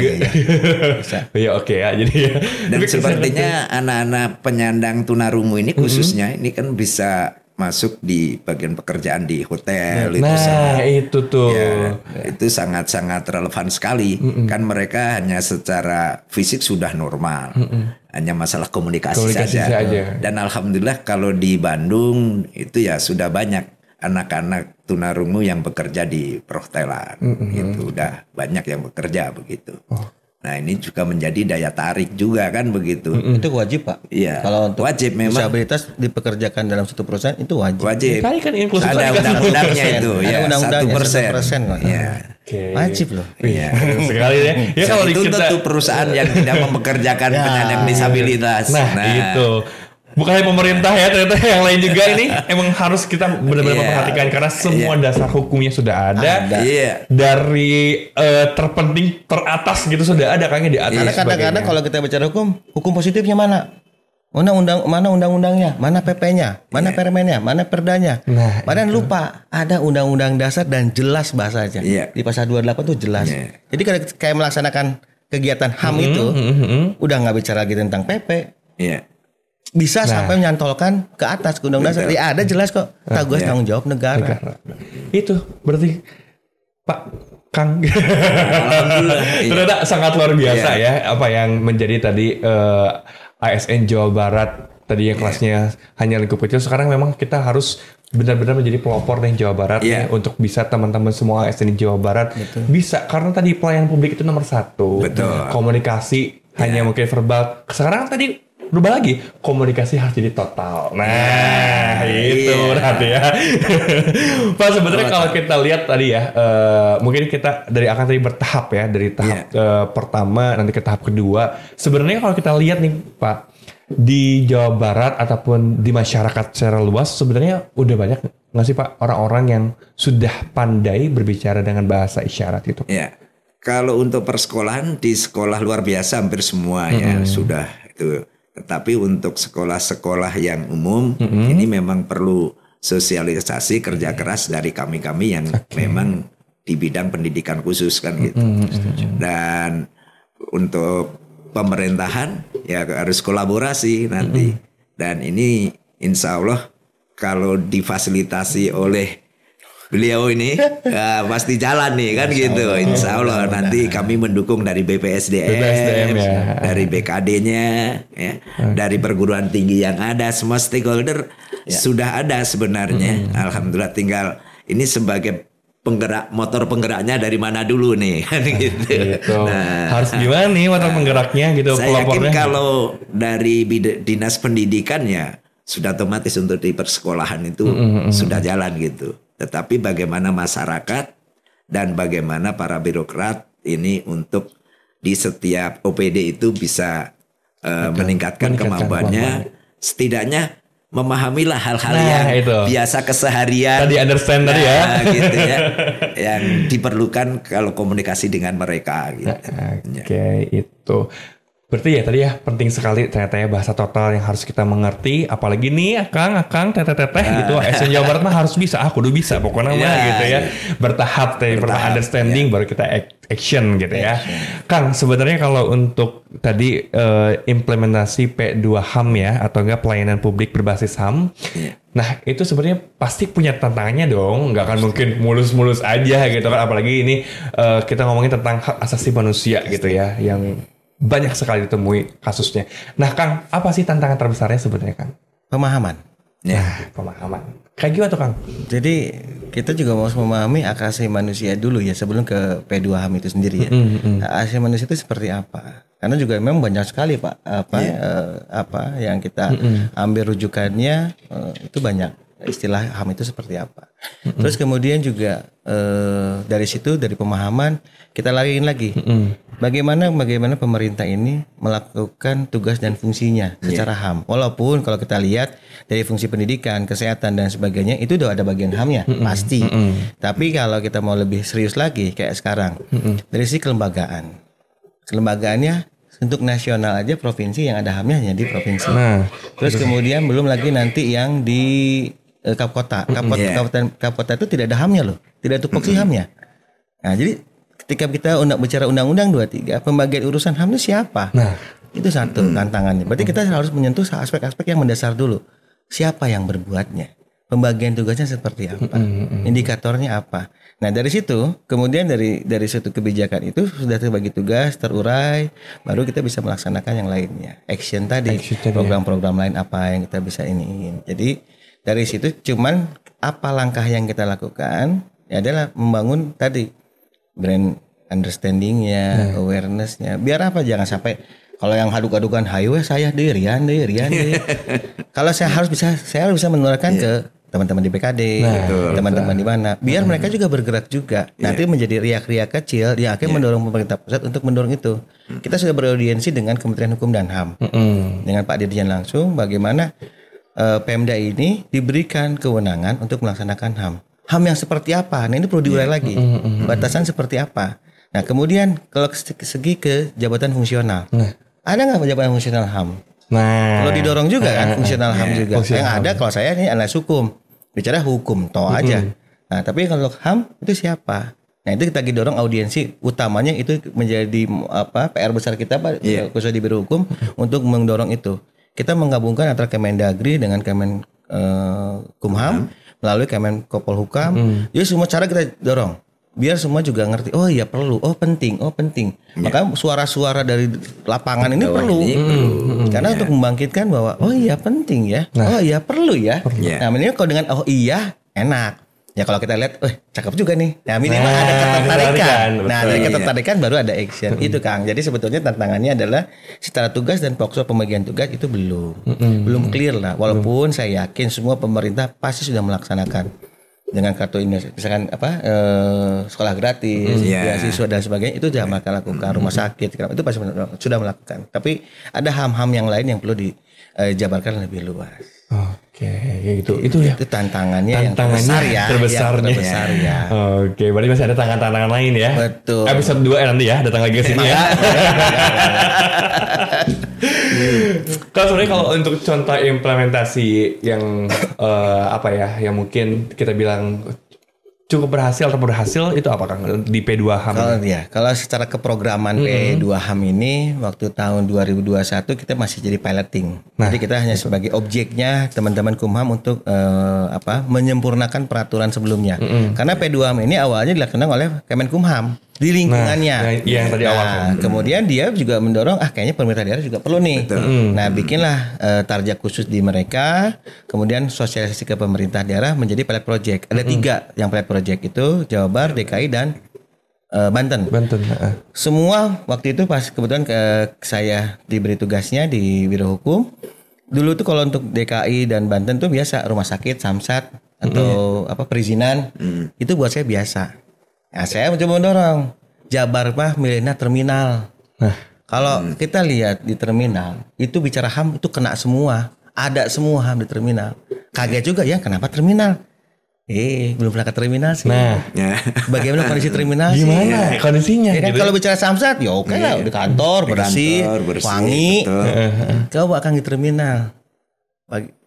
bisa. Oke ya jadi ya. Dan sepertinya anak-anak penyandang tunarungu ini khususnya ini kan bisa masuk di bagian pekerjaan di hotel. Itu tuh. Ya, itu sangat-sangat relevan sekali. Kan mereka hanya secara fisik sudah normal. Hanya masalah komunikasi saja. Dan alhamdulillah kalau di Bandung itu ya sudah banyak anak-anak tunarungu yang bekerja di perhotelan. Itu udah banyak yang bekerja begitu. Nah ini juga menjadi daya tarik juga kan begitu. Itu wajib Pak. Iya. Kalau untuk wajib memang. Disabilitas dipekerjakan dalam suatu perusahaan itu wajib. Kali kan inklusif ada undang-undangnya itu. Ada undang-undangnya 1%. Iya. Wajib loh. Iya. Sekali ya. Ya kalau itu kita tentu perusahaan yang tidak mempekerjakan penyandang disabilitas. Nah itu. Bukan hanya pemerintah ya, ternyata yang lain juga ini emang harus kita benar-benar memperhatikan karena semua dasar hukumnya sudah ada. Dari terpenting teratas gitu sudah ada kayaknya di atas. Karena kadang-kadang kalau kita bicara hukum positifnya mana? Mana undang-undangnya, mana PP-nya, mana permennya, mana perdanya. Padahal lupa ada undang-undang dasar dan jelas bahasanya. Di pasal 28 tuh jelas. Jadi kalau kayak melaksanakan kegiatan HAM itu udah nggak bicara lagi tentang PP. Bisa sampai menyantolkan ke atas ke undang-undang dasar. Ada jelas kok. Tanggung jawab negara. Itu berarti Pak Kang ternyata sangat luar biasa ya apa yang menjadi tadi ASN Jawa Barat tadi yang kelasnya hanya lingkup kecil, sekarang memang kita harus benar-benar menjadi pelopor nih Jawa Barat nih, untuk bisa teman-teman semua ASN di Jawa Barat bisa, karena tadi pelayanan publik itu nomor 1. Komunikasi hanya mungkin verbal. Sekarang tadi berubah lagi, komunikasi harus jadi total. Nah, itu berarti ya. Pak, sebenarnya kalau kita lihat tadi ya, mungkin kita dari akan tadi bertahap ya, dari tahap pertama nanti ke tahap kedua. Sebenarnya kalau kita lihat nih Pak, di Jawa Barat ataupun di masyarakat secara luas sebenarnya udah banyak nggak sih Pak orang-orang yang sudah pandai berbicara dengan bahasa isyarat itu? Ya, kalau untuk persekolahan di sekolah luar biasa hampir semua ya sudah itu. Tetapi untuk sekolah-sekolah yang umum ini memang perlu sosialisasi kerja keras dari kami-kami yang memang di bidang pendidikan khusus kan gitu. Dan untuk pemerintahan ya harus kolaborasi nanti. Dan ini insya Allah kalau difasilitasi oleh beliau ini pasti jalan nih kan gitu. Insya Allah nanti kami mendukung dari BPSDM dari BKD-nya ya, dari perguruan tinggi yang ada, semua stakeholder sudah ada sebenarnya. Alhamdulillah, tinggal ini sebagai penggerak, motor penggeraknya dari mana dulu nih kan gitu. Nah, harus gimana nih motor penggeraknya gitu. Saya yakin kalau dari dinas pendidikan ya sudah otomatis untuk di persekolahan itu sudah jalan gitu. Tetapi bagaimana masyarakat dan bagaimana para birokrat ini untuk di setiap OPD itu bisa meningkatkan kemampuannya, setidaknya memahamilah hal-hal yang biasa keseharian. Tadi understand tadi ya. Gitu ya. Yang diperlukan kalau komunikasi dengan mereka gitu. Oke, itu. Berarti ya tadi ya penting sekali ternyata ya bahasa total yang harus kita mengerti, apalagi nih akang teteh gitu, ASN Jawa Barat mah harus bisa, kudu bisa pokoknya mah gitu ya. Bertahap tadi pertama understanding baru kita action gitu ya. Kang, sebenarnya kalau untuk tadi implementasi P2HAM ya atau enggak pelayanan publik berbasis HAM. Nah, itu sebenarnya pasti punya tantangannya dong, nggak akan mungkin mulus-mulus aja gitu kan, apalagi ini kita ngomongin tentang hak asasi manusia gitu ya, yang banyak sekali ditemui kasusnya. Nah, Kang, apa sih tantangan terbesarnya sebenarnya, Kang? Pemahaman. Pemahaman. Kayak gimana tuh, Kang? Jadi kita juga harus memahami hak asasi manusia dulu ya sebelum ke P2HAM itu sendiri ya. Hak asasi manusia itu seperti apa? Karena juga memang banyak sekali Pak apa yang kita ambil rujukannya itu banyak. Istilah HAM itu seperti apa. Terus kemudian juga dari situ, dari pemahaman kita lariin lagi. Bagaimana pemerintah ini melakukan tugas dan fungsinya secara HAM. Walaupun kalau kita lihat dari fungsi pendidikan, kesehatan dan sebagainya itu udah ada bagian HAM-nya pasti. Tapi kalau kita mau lebih serius lagi kayak sekarang dari sisi kelembagaan. Kelembagaannya untuk nasional aja provinsi yang ada HAM-nya hanya di provinsi. Terus kemudian belum lagi nanti yang di Kapkota. Kapkota itu tidak ada HAM-nya loh. Tidak ada tupoksi HAM-nya. Nah, jadi ketika kita bicara Undang-Undang 23, pembagian urusan HAM itu siapa? Nah, itu satu tantangannya. Berarti kita harus menyentuh aspek-aspek yang mendasar dulu. Siapa yang berbuatnya? Pembagian tugasnya seperti apa? Indikatornya apa? Nah, dari situ, kemudian dari suatu kebijakan itu sudah terbagi tugas, terurai, baru kita bisa melaksanakan yang lainnya. Action tadi, program-program lain apa yang kita bisa iniin. Jadi dari situ cuman apa langkah yang kita lakukan ya adalah membangun tadi brand understanding-nya, awareness-nya. Biar apa, jangan sampai kalau yang aduk-adukan highway saya deh Rian deh. Kalau saya harus bisa menularkan ke teman-teman di PKD, teman-teman di mana. Biar mereka juga bergerak juga. Nanti menjadi riak-riak kecil yang akan mendorong pemerintah pusat untuk mendorong itu. Kita sudah beraudiensi dengan Kementerian Hukum dan HAM. Dengan Pak Dirjen langsung bagaimana Pemda ini diberikan kewenangan untuk melaksanakan HAM. HAM yang seperti apa? Nah, ini perlu diurai lagi. Batasan seperti apa? Nah, kemudian kalau segi ke jabatan fungsional. Ada nggak jabatan fungsional HAM? Kalau didorong juga kan fungsional HAM juga. Yang ada kalau saya ini analis hukum. Bicara hukum toh aja. Nah, tapi kalau HAM itu siapa? Nah, itu kita dorong audiensi utamanya itu menjadi PR besar kita Pak, khususnya di Biro Hukum untuk mendorong itu. Kita menggabungkan antara Kemendagri dengan Kemenkumham melalui Kemenkopol Hukam. Jadi semua cara kita dorong. biar semua juga ngerti. Oh iya perlu, oh penting. Maka suara-suara dari lapangan ini perlu. Karena untuk membangkitkan bahwa oh iya penting ya, oh iya perlu ya. Nah minimal kalau dengan oh iya enak. Ya kalau kita lihat, cakep juga nih. Nah minimal ada ketertarikan. Nah dari ketertarikan baru ada action. Itu Kang. Jadi sebetulnya tantangannya adalah secara tugas dan pokok pembagian tugas itu belum clear lah. Walaupun saya yakin semua pemerintah pasti sudah melaksanakan dengan kartu ini, misalkan sekolah gratis, beasiswa dan sebagainya itu sudah mereka lakukan. Rumah sakit itu pasti sudah melakukan. Tapi ada ham-ham yang lain yang perlu dijabarkan lebih luas. Oke, itu ya. Itu tantangannya yang terbesar ya. Oke, berarti masih ada tantangan lain ya. Betul. Episode 2 nanti ya, datang lagi ke sini ya. Kalau untuk contoh implementasi yang yang mungkin kita bilang cukup berhasil atau berhasil itu apa Kang di P2HAM? Kalau secara keprograman P2HAM ini waktu tahun 2021 kita masih jadi piloting. Jadi kita hanya sebagai objeknya teman-teman Kumham untuk menyempurnakan peraturan sebelumnya. Karena P2HAM ini awalnya dilaksanakan oleh Kemenkumham di lingkungannya. Yang tadi awal. Kemudian dia juga mendorong kayaknya pemerintah daerah juga perlu nih. Nah, bikinlah target khusus di mereka, kemudian sosialisasi ke pemerintah daerah menjadi pilot project. Ada 3 yang pilot project itu, Jawa Barat, DKI dan Banten. Semua waktu itu pas kebetulan saya diberi tugasnya di Biro Hukum. Dulu tuh kalau untuk DKI dan Banten tuh biasa rumah sakit, samsat atau perizinan itu buat saya biasa. Nah, saya mencoba mendorong Jabar milihnya terminal. Kalau kita lihat di terminal itu bicara HAM itu kena semua, ada semua HAM di terminal. Kaget juga ya kenapa terminal? Belum pernah ke terminal sih. Bagaimana kondisi terminal sih? Gimana kondisinya? Ya kan, kalau bicara samsat ya oke lah di kantor bersih, wangi. Coba Kang di terminal.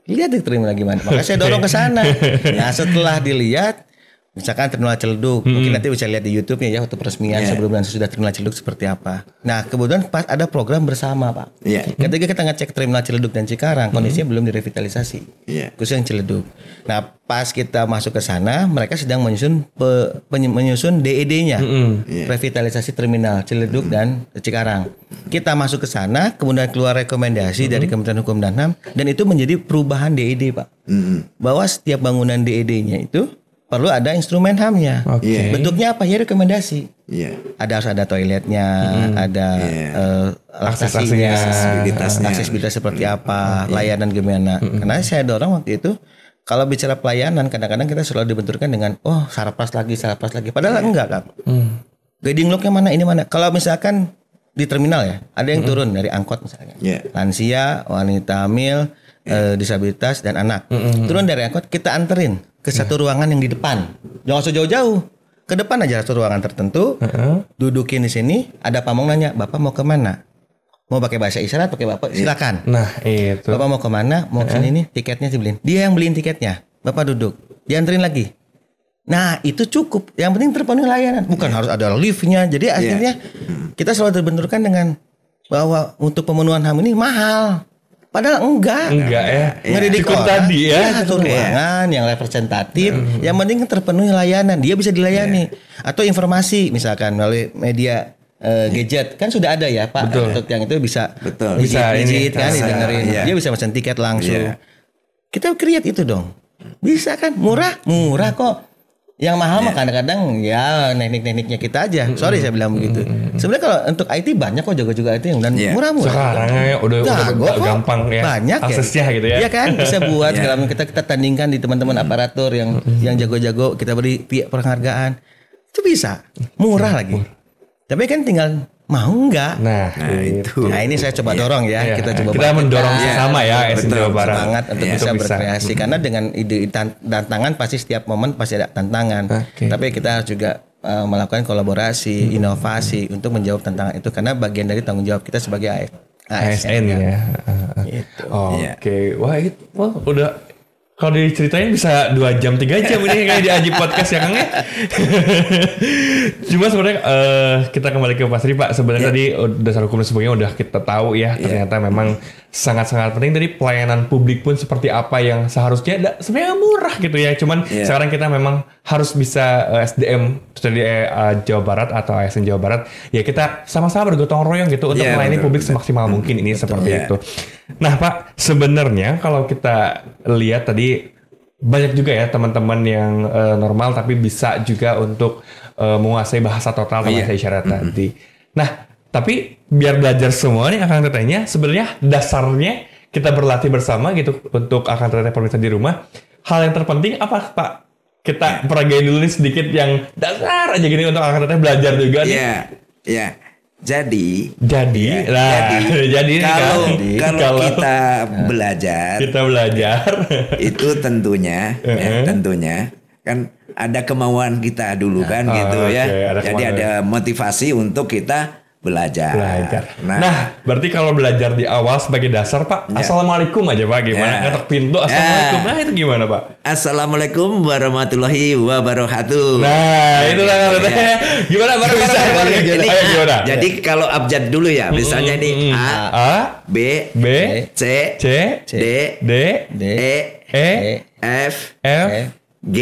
Lihat di terminal gimana? Makanya saya dorong ke sana. Nah setelah dilihat, misalkan terminal Ciledug, mungkin nanti bisa lihat di YouTube-nya ya waktu peresmian sebelum dan sesudah terminal Ciledug seperti apa. Nah kebetulan pas ada program bersama Pak. Ketika kita ngecek terminal Ciledug dan Cikarang, kondisinya belum direvitalisasi, khusus yang Ciledug. Nah pas kita masuk ke sana, mereka sedang menyusun DED-nya, revitalisasi terminal Ciledug dan Cikarang. Kita masuk ke sana, kemudian keluar rekomendasi dari Kementerian Hukum dan HAM, dan itu menjadi perubahan DED Pak. Bahwa setiap bangunan DED-nya itu perlu ada instrumen HAM-nya. Bentuknya apa? Ya rekomendasi. Harus ada toiletnya, ada aksesibilitasnya, aksesibilitas seperti apa, layanan gimana. Karena saya dorong waktu itu, kalau bicara pelayanan, kadang-kadang kita selalu dibenturkan dengan sarapras lagi. Padahal enggak Kak. Guiding log-nya mana, ini mana. Kalau misalkan di terminal ya, ada yang turun dari angkot misalnya. Lansia, wanita hamil, disabilitas dan anak. Turun dari angkot, kita anterin ke satu ruangan yang di depan. Jangan usah jauh-jauh. Ke depan aja satu ruangan tertentu. Dudukin di sini, ada pamong nanya, "Bapak mau kemana?" Mau pakai bahasa isyarat, pakai Bapak, silakan. Nah, itu. "Bapak mau kemana?" "Mau kesini nih, tiketnya dibeliin." Dia yang beliin tiketnya. Bapak duduk. Dianterin lagi. Nah, itu cukup. Yang penting terpenuhi layanan. Bukan harus ada liftnya. Jadi akhirnya kita selalu terbenturkan dengan bahwa untuk pemenuhan HAM ini mahal. Padahal enggak ya. Ngedidik orang tadi ya. Satu ruangan yang representatif. Yang penting terpenuhi layanan. Dia bisa dilayani. Atau informasi misalkan melalui media gadget. Kan sudah ada ya Pak. Untuk yang itu bisa digit kan didengerin. Dia bisa pesan tiket langsung. Kita create itu dong. Bisa kan? Murah kok. Yang mahal mah kadang-kadang ya teknik-tekniknya kita aja. Sorry saya bilang begitu. Sebenarnya kalau untuk IT banyak kok jago-jago IT yang dan murah-murah. Sekarang udah gampang ya. Banyak aksesnya gitu ya. Iya kan bisa buat kalau kita tandingkan di teman-teman aparatur yang jago-jago, kita beri penghargaan. Itu bisa. Murah lagi. Tapi kan tinggal mau enggak? Nah itu. Nah ini saya coba dorong ya. Kita mendorong sesama ya SN Jawa Barat. Semangat untuk bisa berkreasi. Karena dengan ide tantangan pasti setiap momen pasti ada tantangan. Tapi kita harus juga melakukan kolaborasi, inovasi untuk menjawab tantangan itu. Karena bagian dari tanggung jawab kita sebagai ASN ya. Oke. Wah udah. Kalau diceritain bisa 2 jam 3 jam ini kayak di Aji Podcast ya Kang ya. Cuma sebenarnya kita kembali ke Pak Sri Pak. Sebenarnya tadi dasar hukum dan sebagainya udah kita tahu ya. Ternyata memang sangat-sangat penting. Dari pelayanan publik pun seperti apa yang seharusnya sebenarnya murah gitu ya. Cuman sekarang kita memang harus bisa SDM dari Jawa Barat atau ASN Jawa Barat. Ya kita sama-sama bergotong royong gitu untuk melayani publik semaksimal mungkin ini seperti itu. Nah Pak, sebenarnya kalau kita lihat tadi banyak juga ya teman-teman yang normal tapi bisa juga untuk menguasai bahasa total atau bahasa isyarat tadi. Nah, tapi biar belajar semua nih Akang Tetehnya, sebenarnya dasarnya kita berlatih bersama gitu untuk Akang Teteh pemirsa di rumah. Hal yang terpenting apa Pak? Kita peragain dulu nih sedikit yang dasar aja gini untuk Akang Teteh belajar juga nih. Iya. Jadi kalau kita belajar itu tentunya kan ada kemauan kita dulu kan gitu ya. Jadi ada motivasi untuk kita belajar. Nah, berarti kalau belajar di awal sebagai dasar Pak, Assalamualaikum aja Pak, gimana? Ngetok pintu Assalamualaikum. Nah, itu gimana Pak? Assalamualaikum warahmatullahi wabarakatuh. Nah, itu lah gimana gimana? Jadi kalau abjad dulu ya, misalnya ini A, B, C, D, E, F, G,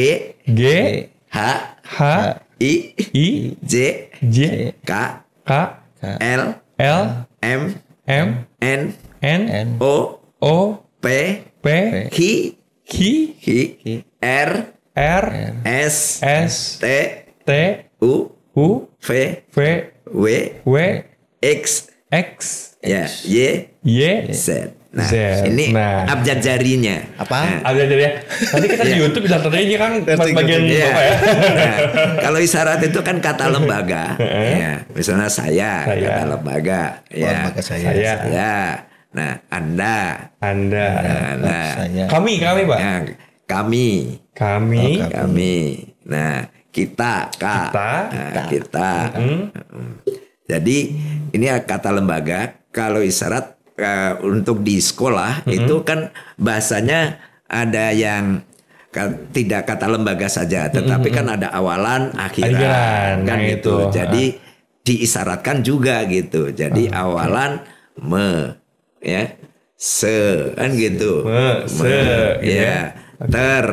H, I, J, K, L, M, N, O, P, Q, R, S, T, U, V, W, X, Y, Z. Nah, ini abjad jarinya. Apa? Abjad jarinya. Tadi kita di YouTube bisa terjadi kan bagian apa ya? Nah, kalau isyarat itu kan kata lembaga. Ya, misalnya saya kata lembaga. Ya, saya. Nah, Anda. Nah, kami Pak. Ya, kami. Nah, kita. Jadi ini kata lembaga. Kalau isyarat untuk di sekolah itu kan bahasanya ada yang tidak kata lembaga saja, tetapi kan ada awalan, akhiran kan gitu. Jadi diisyaratkan juga gitu. Jadi awalan se kan gitu. Ya, ter.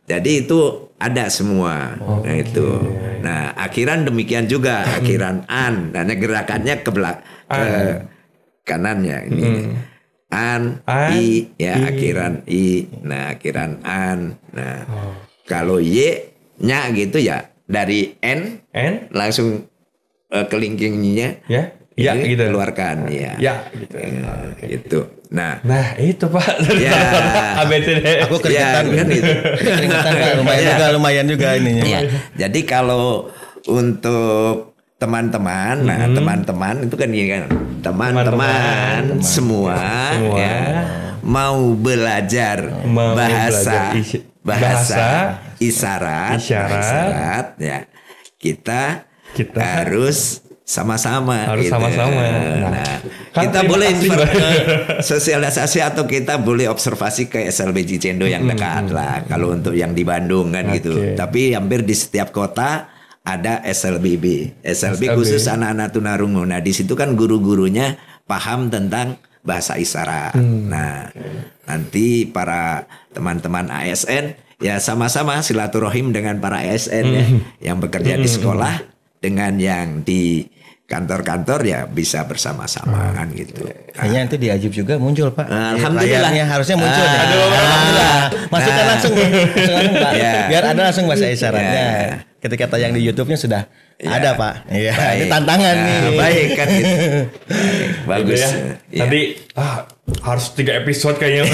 Jadi itu ada semua. Nah itu. Nah, akhiran demikian juga, akhiran an. Dan gerakannya ke kanannya ini i ya akhiran i, nah akhiran an. Nah kalau y nya gitu ya dari n langsung kelingkingnya gitu keluarkan gitu. Nah itu Pak ABCD aku keringetan kan itu lumayan juga ininya. Jadi kalau untuk teman-teman, teman-teman itu kan ini kan teman-teman semua ya, mau belajar bahasa isyarat ya kita harus sama-sama. Nah, kita boleh sosialisasi atau kita boleh observasi ke SLB Cicendo yang dekat lah. Kalau untuk yang di Bandung kan gitu. Tapi hampir di setiap kota ada SLB khusus anak-anak tunarungu. Nah di situ kan guru-gurunya paham tentang bahasa isyarat. Nah nanti para teman-teman ASN ya sama-sama silaturahim dengan para ASN ya, yang bekerja di sekolah dengan yang di kantor-kantor ya bisa bersama-sama kan gitu. Kayaknya nanti di Ajib juga muncul Pak. Alhamdulillah harusnya muncul. Masukkan langsung Pak. Biar ada langsung bahasa isyaratnya. Ketika tayang di YouTube-nya sudah ada Pak. Iya. Ini tantangan nih. Baik kan gitu. Bagus. Nanti harus 3 episode kayaknya.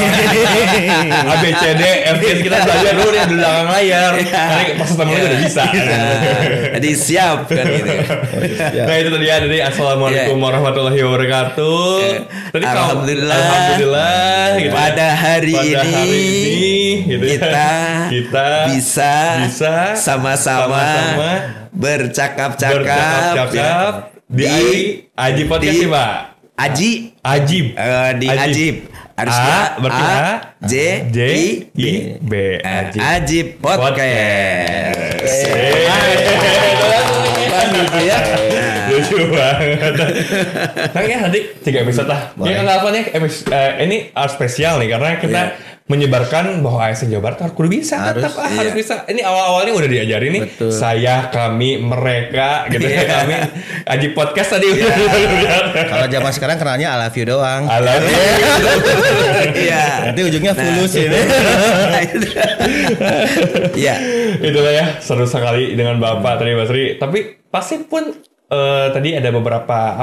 ABCD, FGS kita belajar dulu di belakang layar. Nanti pas temen udah bisa. Jadi siap kan gitu. Nah itu tadi ada. Assalamualaikum warahmatullahi wabarakatuh. Tadi Alhamdulillah gitu. Pada hari ini gitu kita bisa sama-sama bercakap-cakap di Aji Podcast sih Pak. Ajib di Ajib harusnya J I B Ajib Podcast. kan gitu ya. Lucu banget. Kang ya nanti 3 episode lah. Ya nggak apa nih ini spesial nih karena kita menyebarkan bahwa ASN Jawa Barat harus bisa, tetap harus bisa. Ini awal-awalnya udah diajarin nih. Betul. Saya, kami, mereka gitu ya. Kami Aji Podcast tadi udah. Kalau zaman sekarang kenalnya I love you doang. I love you. Iya. Nanti ujungnya fulus ini. Iya. Itulah ya, seru sekali dengan Bapak tadi Mas Ri. Tapi pasti pun tadi ada beberapa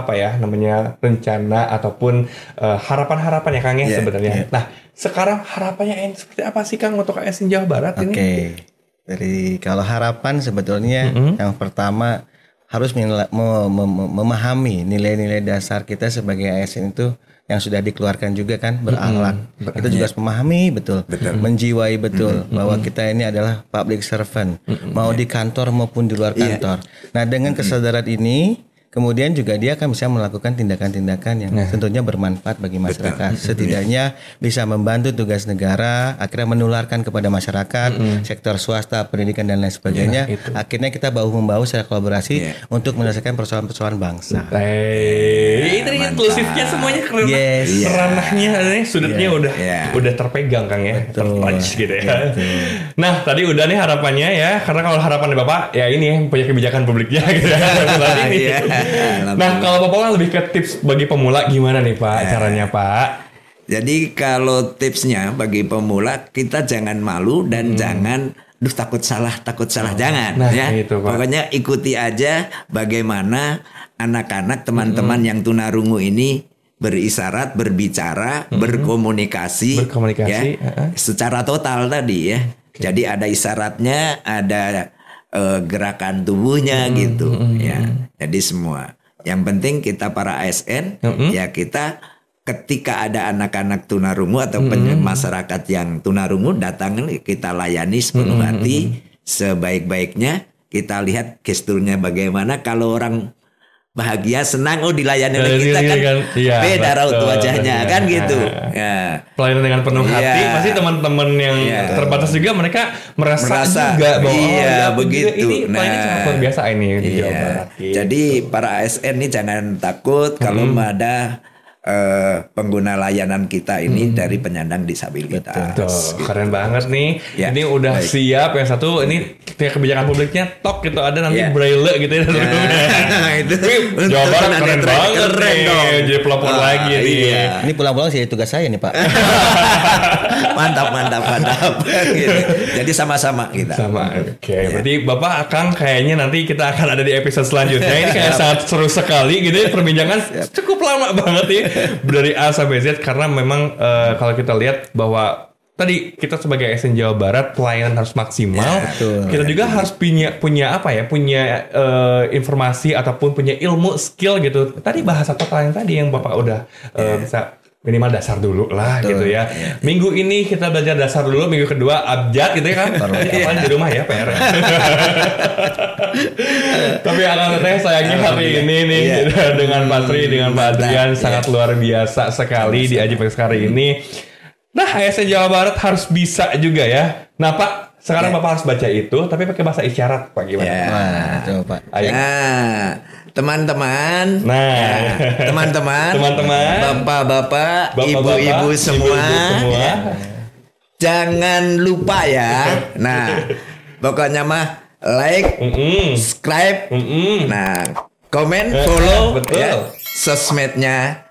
rencana ataupun harapan-harapan ya Kang ya sebenarnya. Nah, sekarang harapannya seperti apa sih Kang untuk ASN Jawa Barat ini? Oke. Dari kalau harapan sebetulnya yang pertama harus memahami nilai-nilai dasar kita sebagai ASN itu yang sudah dikeluarkan juga kan berakhlak. Kita juga harus memahami betul. Menjiwai betul bahwa kita ini adalah public servant, mau di kantor maupun di luar kantor. Nah, dengan kesadaran ini kemudian juga dia akan bisa melakukan tindakan-tindakan yang tentunya bermanfaat bagi masyarakat. Setidaknya bisa membantu tugas negara, akhirnya menularkan kepada masyarakat, sektor swasta, pendidikan dan lain sebagainya. Akhirnya kita bahu-membahu secara kolaborasi untuk menyelesaikan persoalan-persoalan bangsa. Itu inklusifnya semuanya keren. Ranahnya, sudutnya udah terpegang Kang ya, tertouch gitu ya. Nah, tadi udah nih harapannya ya, karena kalau harapannya Bapak ya ini punya kebijakan publiknya gitu ya. Nah, kalau Bapak lebih ke tips bagi pemula gimana nih Pak caranya Pak? Jadi kalau tipsnya bagi pemula, kita jangan malu dan jangan takut salah jangan ya. Itu, pokoknya ikuti aja bagaimana anak-anak teman-teman yang tunarungu ini berisyarat, berbicara, berkomunikasi ya, secara total tadi ya. Jadi ada isyaratnya, ada gerakan tubuhnya gitu ya. Jadi semua. Yang penting kita para ASN ya, kita ketika ada anak-anak tunarungu atau masyarakat yang tunarungu datang, kita layani sepenuh hati, sebaik-baiknya. Kita lihat gesturnya bagaimana. Kalau orang bahagia, senang, dilayani oleh kita kan beda raut wajahnya kan gitu. Ya. Pelayanan dengan penuh hati, pasti teman-teman yang terbatas juga mereka merasa juga bahwa begitu. Ini pelayanan sangat luar biasa ini di Jawa Barat. Gitu. Jadi para ASN ini jangan takut kalau ada pengguna layanan kita ini dari penyandang disabilitas. Betul. Keren banget nih. Ya, ini udah siap. Yang satu ini kebijakan publiknya gitu ada nanti braille gitu ya. Nah, itu Jawa Barat keren banget nih. Jadi pelopor lagi nih. Ini pulang-pulang sih tugas saya nih Pak. mantap. Gitu. Jadi sama-sama kita. Oke. Berarti Bapak Kang kayaknya nanti kita akan ada di episode selanjutnya. Ini kayak sangat seru sekali gitu ya. Perbincangan cukup lama banget ya. Dari A sampai Z karena memang kalau kita lihat bahwa tadi kita sebagai ASN Jawa Barat pelayanan harus maksimal. Kita juga harus punya informasi ataupun punya ilmu skill gitu. Tadi bahasa total yang tadi yang Bapak udah bisa minimal dasar dulu lah gitu ya. Minggu ini kita belajar dasar dulu, minggu kedua abjad gitu ya kan. Apaan di rumah ya PR. Tapi Akang Teteh sayangnya hari ini nih dengan Pak Tri, dengan Pak Adrian sangat luar biasa sekali di Aji Podcast hari ini. Nah, ASN Jawa Barat harus bisa juga ya. Nah Pak, sekarang Bapak harus baca itu tapi pakai bahasa isyarat Pak, gimana? Coba Pak. Ayo. Teman-teman, teman-teman, bapak-bapak, ibu-ibu semua, jangan lupa ya. Nah, pokoknya mah like, subscribe, nah, komen, follow, ya, sosmednya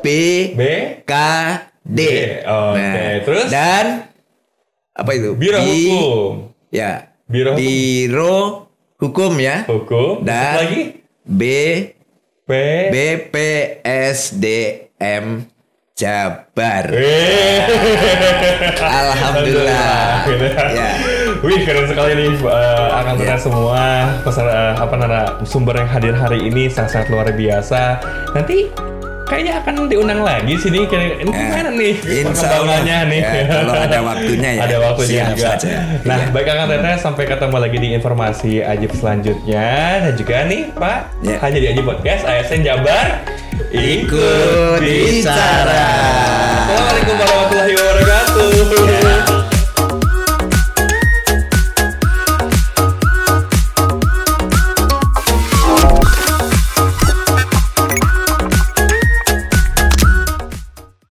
BKD. Terus? Dan apa itu? Biro Hukum. Ya, Biro Hukum ya. Dan lagi? BPSDM Jabar. Alhamdulillah. Ya. Wih, keren sekali nih Akang Teteh semua sumber yang hadir hari ini sangat luar biasa. Nanti kayaknya akan diundang lagi sini. Ini gimana nih perkembangannya nih? Kalau ada waktunya ya. Ada waktunya juga. Saja. Nah, baik Akang Teteh, sampai ketemu lagi di informasi Ajib selanjutnya. Dan juga nih Pak, hanya di Ajib Podcast ASN Jabar. Ikut bicara.